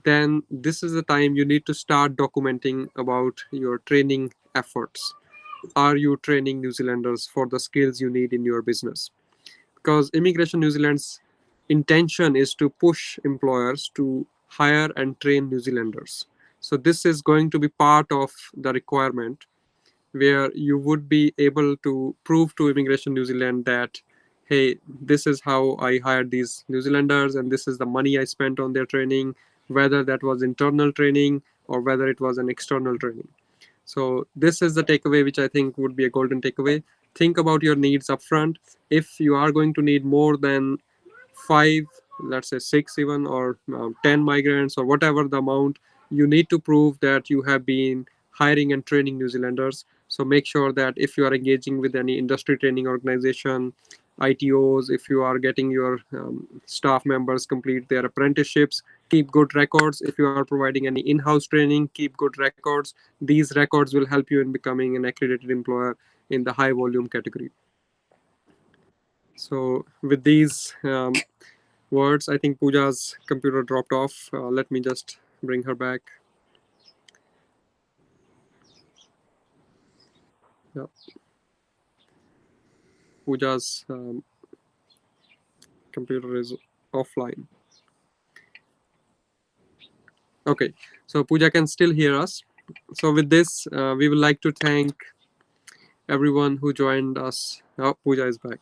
then this is the time you need to start documenting about your training efforts. Are you training New Zealanders for the skills you need in your business? Because Immigration New Zealand's intention is to push employers to hire and train New Zealanders. So this is going to be part of the requirement, where you would be able to prove to Immigration New Zealand that, hey, this is how I hired these New Zealanders and this is the money I spent on their training, whether that was internal training or whether it was an external training. So this is the takeaway, which I think would be a golden takeaway. Think about your needs upfront. If you are going to need more than 5, let's say 6 even, or 10 migrants, or whatever the amount, you need to prove that you have been hiring and training New Zealanders. So make sure that if you are engaging with any industry training organization, ITOs, if you are getting your staff members complete their apprenticeships, keep good records. If you are providing any in-house training, keep good records. These records will help you in becoming an accredited employer in the high volume category. So with these words, I think Pooja's computer dropped off. Let me just bring her back. Yeah. Pooja's computer is offline. Okay, so Pooja can still hear us. So with this, we would like to thank everyone who joined us. Oh, Pooja is back.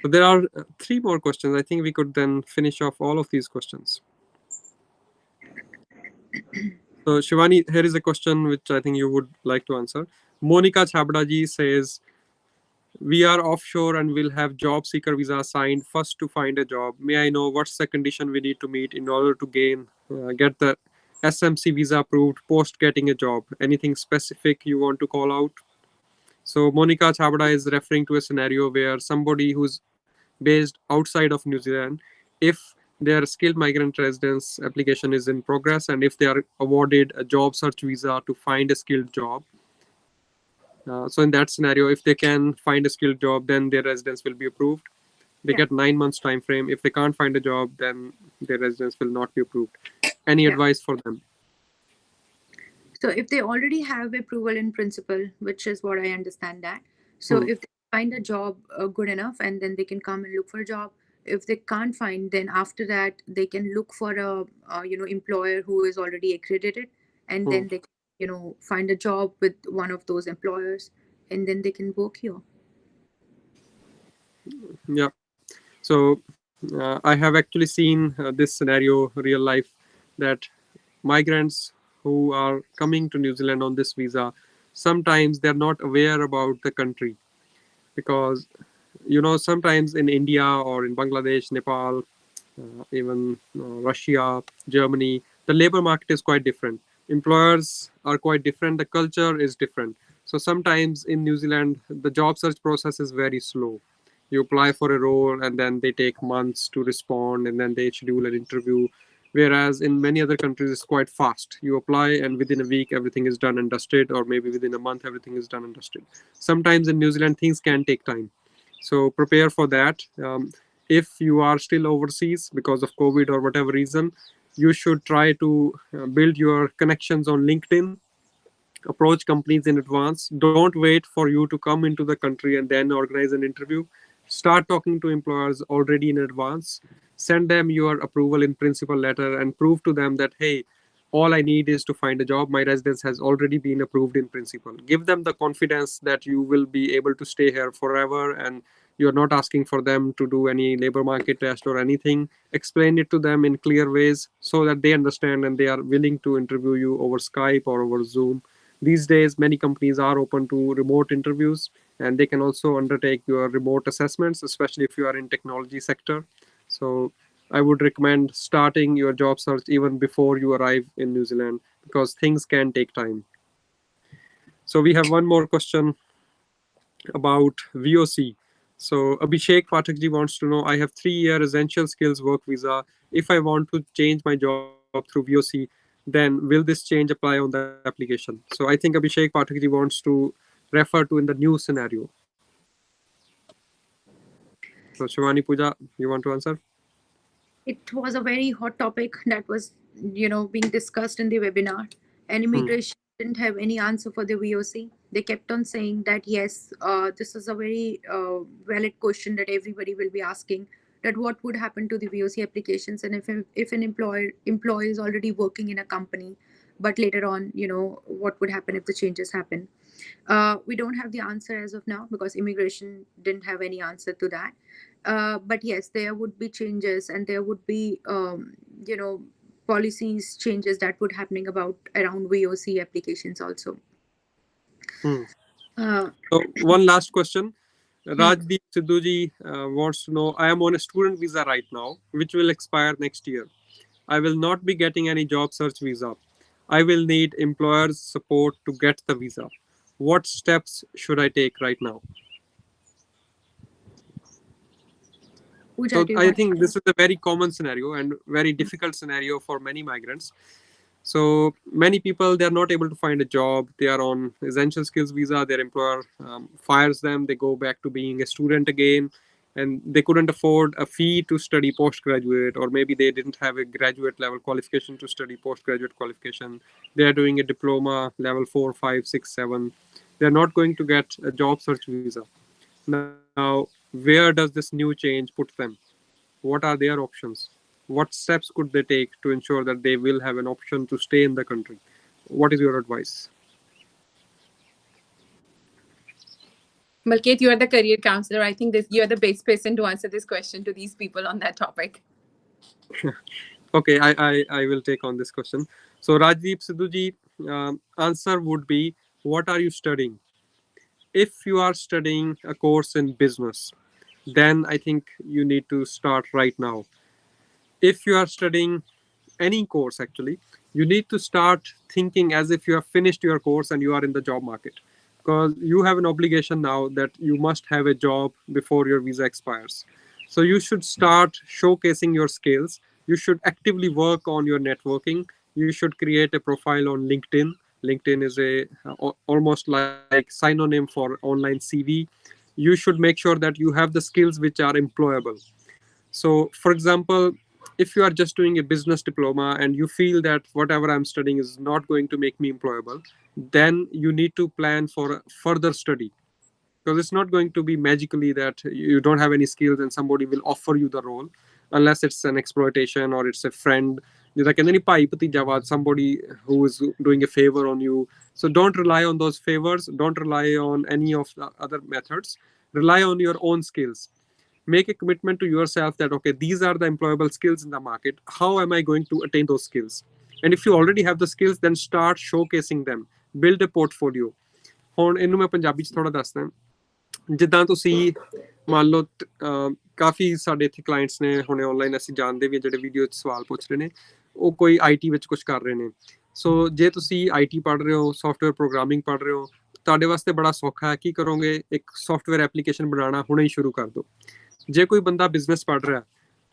So there are 3 more questions. I think we could then finish off all of these questions. So Shivani, here is a question which I think you would like to answer. Monica Chabdaji says, we are offshore and will have job seeker visa signed first to find a job. May I know what's the condition we need to meet in order to get the SMC visa approved post getting a job? Anything specific you want to call out? So Monica Chabda is referring to a scenario where somebody who's based outside of New Zealand, if their skilled migrant residence application is in progress and if they are awarded a job search visa to find a skilled job, so in that scenario, if they can find a skilled job, then their residence will be approved. They get 9 months time frame. If they can't find a job, then their residence will not be approved. Any advice for them? So if they already have approval in principle, which is what I understand that. So if they find a job good enough, and then they can come and look for a job. If they can't find, then after that they can look for a employer who is already accredited, and then they can, find a job with one of those employers, and then they can work here. Yeah. So I have actually seen this scenario real life, that migrants who are coming to New Zealand on this visa, sometimes they're not aware about the country, because sometimes in India or in Bangladesh, Nepal, even Russia, Germany, the labor market is quite different. Employers are quite different. The culture is different. So sometimes in New Zealand, the job search process is very slow. You apply for a role and then they take months to respond, and then they schedule an interview. Whereas in many other countries, it's quite fast. You apply and within a week, everything is done and dusted, or maybe within a month, everything is done and dusted. Sometimes in New Zealand, things can take time. So prepare for that. If you are still overseas because of COVID or whatever reason, you should try to build your connections on LinkedIn. Approach companies in advance. Don't wait for you to come into the country and then organize an interview. Start talking to employers already in advance. Send them your approval in principle letter and prove to them that, hey, all I need is to find a job. My residence has already been approved in principle. Give them the confidence that you will be able to stay here forever, and you're not asking for them to do any labor market test or anything. Explain it to them in clear ways so that they understand and they are willing to interview you over Skype or over Zoom. These days, many companies are open to remote interviews, and they can also undertake your remote assessments, especially if you are in technology sector. So I would recommend starting your job search even before you arrive in New Zealand, because things can take time. So we have one more question about VOC. So Abhishek Pathakji wants to know, I have 3-year essential skills work visa. If I want to change my job through VOC, then will this change apply on the application? So I think Abhishek Pathakji wants to refer to in the new scenario. So Shivani Pooja, you want to answer? It was a very hot topic that was, being discussed in the webinar, and Hmm. immigration didn't have any answer for the VOC. They kept on saying that yes, this is a very valid question that everybody will be asking. That what would happen to the VOC applications, and if an employee is already working in a company, but later on, what would happen if the changes happen? We don't have the answer as of now because immigration didn't have any answer to that. But yes, there would be changes, and there would be, policies changes that would happening about around VOC applications also. Hmm. Uh, So one last question. hmm. Rajdeep Sidhuji wants to know, I am on a student visa right now, which will expire next year. I will not be getting any job search visa. I will need employer's support to get the visa. What steps should I take right now? Pooja, So do you I want? think this is a very common scenario and very difficult scenario for many migrants. So many people, they are not able to find a job. They are on essential skills visa. Their employer fires them. They go back to being a student again, and they couldn't afford a fee to study postgraduate, or maybe they didn't have a graduate level qualification to study postgraduate qualification. They are doing a diploma level 4, 5, 6, 7. They are not going to get a job search visa. Now, where does this new change put them? What are their options? What steps could they take to ensure that they will have an option to stay in the country? What is your advice? Malkit, you are the career counselor. I think this you are the best person to answer this question to these people on that topic. Okay, I will take on this question. So Rajdeep Sidhuji, answer would be, what are you studying? If you are studying a course in business, then I think you need to start right now. If you are studying any course, actually, you need to start thinking as if you have finished your course and you are in the job market, because you have an obligation now that you must have a job before your visa expires. So you should start showcasing your skills. You should actively work on your networking. You should create a profile on LinkedIn. LinkedIn is a almost like synonym for online CV. You should make sure that you have the skills which are employable. So, for example, if you are just doing a business diploma and you feel that whatever I'm studying is not going to make me employable, then you need to plan for further study, because it's not going to be magically that you don't have any skills and somebody will offer you the role, unless it's an exploitation or it's a friend. ਜਿੱਦਾਂ ਕਹਿੰਦੇ ਨੀ ਭਾਈ ਭਤੀਜਾ ਵਾਦ, somebody who is doing a favor on you. So don't rely on those favors. Don't rely on any of the other methods. Rely on your own skills. Make a commitment to yourself that, okay, these are the employable skills in the market. How am I going to attain those skills? And if you already have the skills, then start showcasing them. Build a portfolio. ਹੁਣ ਇਹਨੂੰ ਮੈਂ ਪੰਜਾਬੀ ਚ ਥੋੜਾ ਦੱਸਦਾ। ਜਿੱਦਾਂ ਤੁਸੀਂ ਮੰਨ ਲਓ ਕਾਫੀ ਸਾਡੇ ਇੱਥੇ ਕਲਾਇੰਟਸ ਨੇ, ਹੁਣੇ ਆਨਲਾਈਨ ਅਸੀਂ ਜਾਣਦੇ ਵੀ ਜਿਹੜੇ ਵੀਡੀਓ 'ਚ ਸਵਾਲ ਪੁੱਛ ਰਹੇ ਨੇ, ਉਹ ਕੋਈ IT ਵਿੱਚ ਕੁਝ ਕਰ ਰਹੇ ਨੇ। ਸੋ ਜੇ ਤੁਸੀਂ IT ਪੜ੍ਹ ਰਹੇ ਹੋ, ਸੌਫਟਵੇਅਰ ਪ੍ਰੋਗਰਾਮਿੰਗ ਪੜ੍ਹ ਰਹੇ ਹੋ, ਤੁਹਾਡੇ ਵਾਸਤੇ ਬੜਾ ਸੌਖਾ ਹੈ। ਕੀ ਕਰੋਗੇ? ਇੱਕ ਸੌਫਟਵੇਅਰ ਐਪਲੀਕੇਸ਼ਨ ਬਣਾਉਣਾ ਹੁਣੇ ਹੀ ਸ਼ੁਰੂ ਕਰ ਦਿਓ। ਜੇ ਕੋਈ ਬੰਦਾ ਬਿਜ਼ਨਸ ਪੜ੍ਹ ਰਿਹਾ,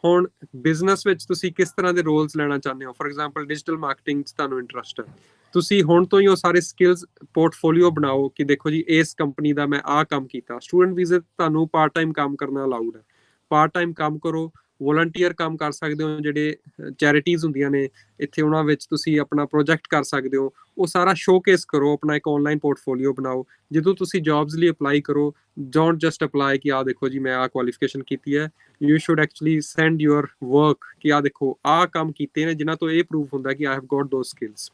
ਹੁਣ ਬਿਜ਼ਨਸ ਵਿੱਚ ਤੁਸੀਂ ਕਿਸ ਤਰ੍ਹਾਂ ਦੇ ਰੋਲਸ ਲੈਣਾ ਚਾਹੁੰਦੇ ਹੋ? ਫੋਰ ਐਗਜ਼ਾਮਪਲ ਡਿਜੀਟਲ ਮਾਰਕੀਟਿੰਗ 'ਚ ਤੁਹਾਨੂੰ ਇੰਟਰਸਟ ਹੈ, ਤੁਸੀਂ ਹੁਣ ਤੋਂ ਹੀ ਉਹ ਸਾਰੇ ਸਕਿੱਲਸ ਪੋਰਟਫੋਲੀਓ ਬਣਾਓ ਕਿ ਦੇਖੋ ਜੀ ਇਸ ਕੰਪਨੀ ਦਾ ਮੈਂ ਆਹ ਕੰਮ ਕੀਤਾ। ਸਟੂਡੈਂਟ ਵੀਜ਼ੇ ਤੁਹਾਨੂੰ ਪਾਰਟ ਟਾਈਮ ਕੰਮ ਕਰਨਾ ਅਲਾਊਡ ਹੈ। ਪਾਰਟ ਟਾਈਮ ਕੰਮ ਕਰੋ, ਵੋਲੰਟੀਅਰ ਕੰਮ ਕਰ ਸਕਦੇ ਹੋ। ਜਿਹੜੇ ਚੈਰਿਟੀਜ਼ ਹੁੰਦੀਆਂ ਨੇ ਇੱਥੇ, ਉਹਨਾਂ ਵਿੱਚ ਤੁਸੀਂ ਆਪਣਾ ਪ੍ਰੋਜੈਕਟ ਕਰ ਸਕਦੇ ਹੋ। ਉਹ ਸਾਰਾ ਸ਼ੋਕੇਸ ਕਰੋ, ਆਪਣਾ ਇੱਕ ਆਨਲਾਈਨ ਪੋਰਟਫੋਲੀਓ ਬਣਾਓ। ਜਦੋਂ ਤੁਸੀਂ ਜੌਬਸ ਲਈ ਅਪਲਾਈ ਕਰੋ, ਡੋਂਟ ਜਸਟ ਅਪਲਾਈ ਕਿ ਆਹ ਦੇਖੋ ਜੀ ਮੈਂ ਆਹ ਕੁਆਲੀਫਿਕੇਸ਼ਨ ਕੀਤੀ ਹੈ। You should actually send your work ਕਿ ਆਹ ਦੇਖੋ ਆਹ ਕੰਮ ਕੀਤੇ ਨੇ ਜਿਨ੍ਹਾਂ ਤੋਂ ਇਹ ਪ੍ਰੂਫ ਹੁੰਦਾ ਕਿ I have got those skills.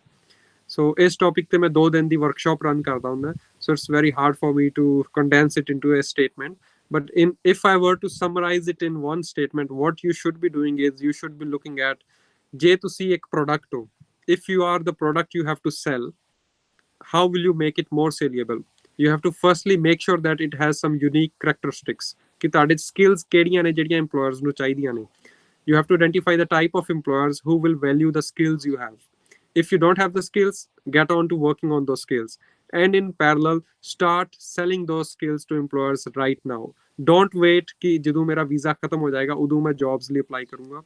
So ਇਸ ਟੌਪਿਕ ਤੇ ਮੈਂ 2 ਦਿਨ ਦੀ ਵਰਕਸ਼ਾਪ ਰਨ ਕਰਦਾ ਹੁੰਦਾ। So it's very hard for me to condense it into a statement. But if I were to summarize it in one statement, what you should be doing is you should be looking at, ਜੇ ਤੁਸੀਂ ਇੱਕ product ਹੋ, if you are the product you have to sell, how will you make it more saleable? You have to firstly make sure that it has some unique characteristics ਕਿ ਤੁਹਾਡੇ skills ਕਿਹੜੀਆਂ ਨੇ ਜਿਹੜੀਆਂ employers ਨੂੰ ਚਾਹੀਦੀਆਂ ਨੇ. You have to identify the type of employers who will value the skills you have. If you don't have the skills, get on to working on those skills, and in parallel start selling those skills to employers right now. Don't wait कि ਜਦੋਂ ਮੇਰਾ visa ਖਤਮ ਹੋ ਜਾਏਗਾ ਉਦੋਂ ਮੈਂ jobs ਲਈ apply ਕਰੂੰਗਾ.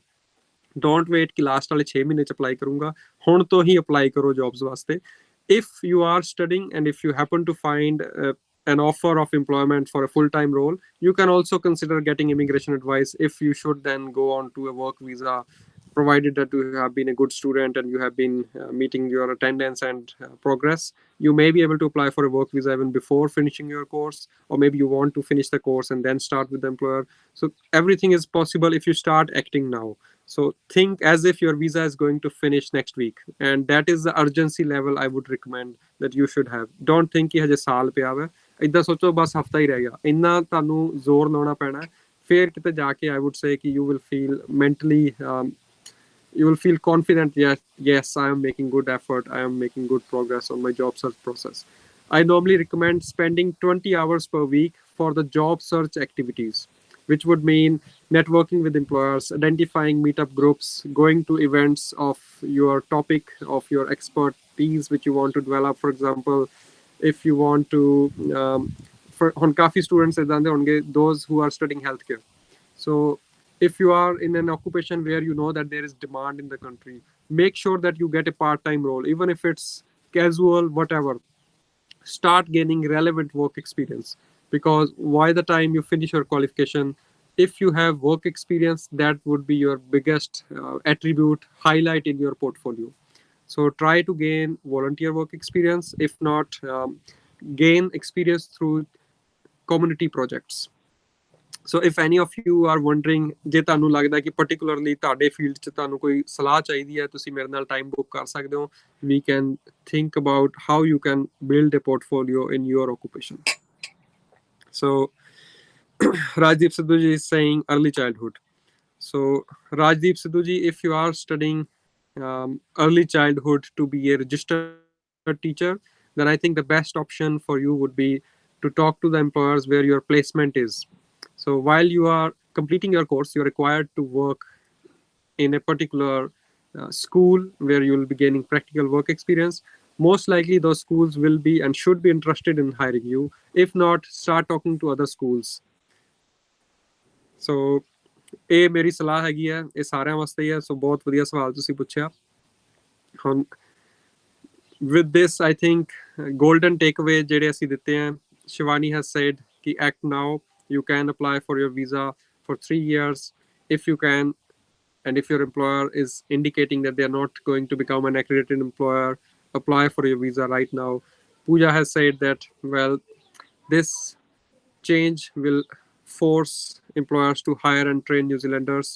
Don't wait कि लास्ट वाले 6 महीने च अप्लाई करूंगा. हुण तो ही अप्लाई करो जॉब्स वास्ते. If you are studying and if you happen to find an offer of employment for a full-time role, you can also consider getting immigration advice if you should then go on to a work visa, provided that you have been a good student and you have been meeting your attendance and progress. You may be able to apply for a work visa even before finishing your course, or maybe you want to finish the course and then start with the employer. So everything is possible if you start acting now. So think as if your visa is going to finish next week, and that is the urgency level I would recommend that you should have. Don't think कि हजे साल ਪਿਆ ਵਾ, ਇਦਾਂ ਸੋਚੋ ਬਸ ਹਫਤਾ ਹੀ ਰਹਿ ਗਿਆ. ਇੰਨਾ ਤੁਹਾਨੂੰ ਜ਼ੋਰ ਲਾਉਣਾ ਪੈਣਾ. ਫਿਰ ਕਿਤੇ ਜਾ ਕੇ I would say कि you will feel mentally you will feel confident. Yes, I am making good effort, I am making good progress on my job search process. I normally recommend spending 20 hours per week for the job search activities, which would mean networking with employers, identifying meetup groups, going to events of your topic, of your expertise which you want to develop. For example, if you want to for ਹੁਣ ਕਾਫੀ students ਇੱਦਾਂ ਦੇ ਹੋਣਗੇ those who are studying healthcare. So if you are in an occupation where you know that there is demand in the country, make sure that you get a part-time role, even if it's casual, whatever. Start gaining relevant work experience, because by the time you finish your qualification, if you have work experience, that would be your biggest attribute, highlight in your portfolio. So try to gain volunteer work experience. If not, gain experience through community projects. So if any of you are wondering, ਜੇ ਤੁਹਾਨੂੰ ਲੱਗਦਾ ਕਿ particularly ਤੁਹਾਡੇ field 'ਚ ਤੁਹਾਨੂੰ ਕੋਈ ਸਲਾਹ ਚਾਹੀਦੀ ਹੈ, ਤੁਸੀਂ ਮੇਰੇ ਨਾਲ time book ਕਰ ਸਕਦੇ ਹੋ. We can think about how you can build a portfolio in your occupation. So Rajdeep Sidhu ji is saying early childhood. So Rajdeep Sidhu ji, if you are studying early childhood to be a registered teacher, then I think the best option for you would be to talk to the employers where your placement is. So while you are completing your course, you're required to work in a particular school where you will be gaining practical work experience. Most likely those schools will be and should be interested in hiring you. If not, start talking to other schools. So ਇਹ ਮੇਰੀ ਸਲਾਹ ਹੈਗੀ ਹੈ, ਇਹ ਸਾਰਿਆਂ ਵਾਸਤੇ ਹੀ ਹੈ. ਸੋ ਬਹੁਤ ਵਧੀਆ ਸਵਾਲ ਤੁਸੀਂ ਪੁੱਛਿਆ. ਹੁਣ with this, I think golden takeaway ਜਿਹੜੇ ਅਸੀਂ ਦਿੱਤੇ ਹੈ, Shivani has said कि act now. You can apply for your visa for 3 years if you can, and if your employer is indicating that they are not going to become an accredited employer, apply for your visa right now. Pooja has said that, well, this change will force employers to hire and train New Zealanders,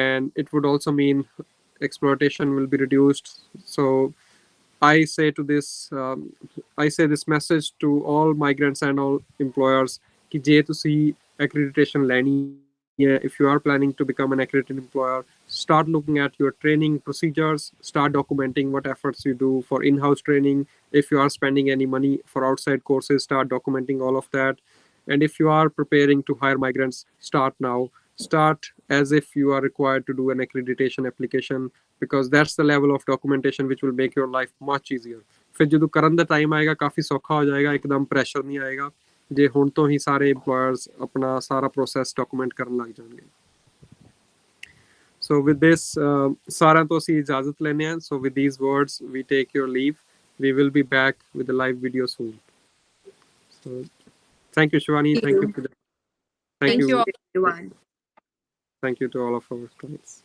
and it would also mean exploitation will be reduced. So I say this message to all migrants and all employers कि जे तुसी accreditation लेनी है, if you are planning to become an accredited employer, start looking at your training procedures, start documenting what efforts you do for in-house training. If you are spending any money for outside courses, start documenting all of that. And if you are preparing to hire migrants, start now. Start as if you are required to do an accreditation application, because that's the level of documentation which will make your life much easier. फिर ਜਦੋਂ ਕਰਨ ਦਾ time ਆਏਗਾ ਕਾਫੀ ਸੌਖਾ ਹੋ ਜਾਏਗਾ, ਇੱਕਦਮ pressure ਨਹੀਂ ਆਏਗਾ ਜੇ ਹੁਣ ਤੋਂ ਹੀ ਸਾਰੇ employers ਆਪਣਾ ਸਾਰਾ process document ਕਰਨ ਲੱਗ ਜਾਣਗੇ. So with this, ਸਾਰਿਆਂ ਤੋਂ ਅਸੀਂ ਇਜਾਜ਼ਤ ਲੈਂਦੇ ਹਾਂ. So with these words, we take your leave. We will be back with a live video soon. So thank you, Shivani. Thank you. Thank you all. Everyone. Thank you to all of our clients.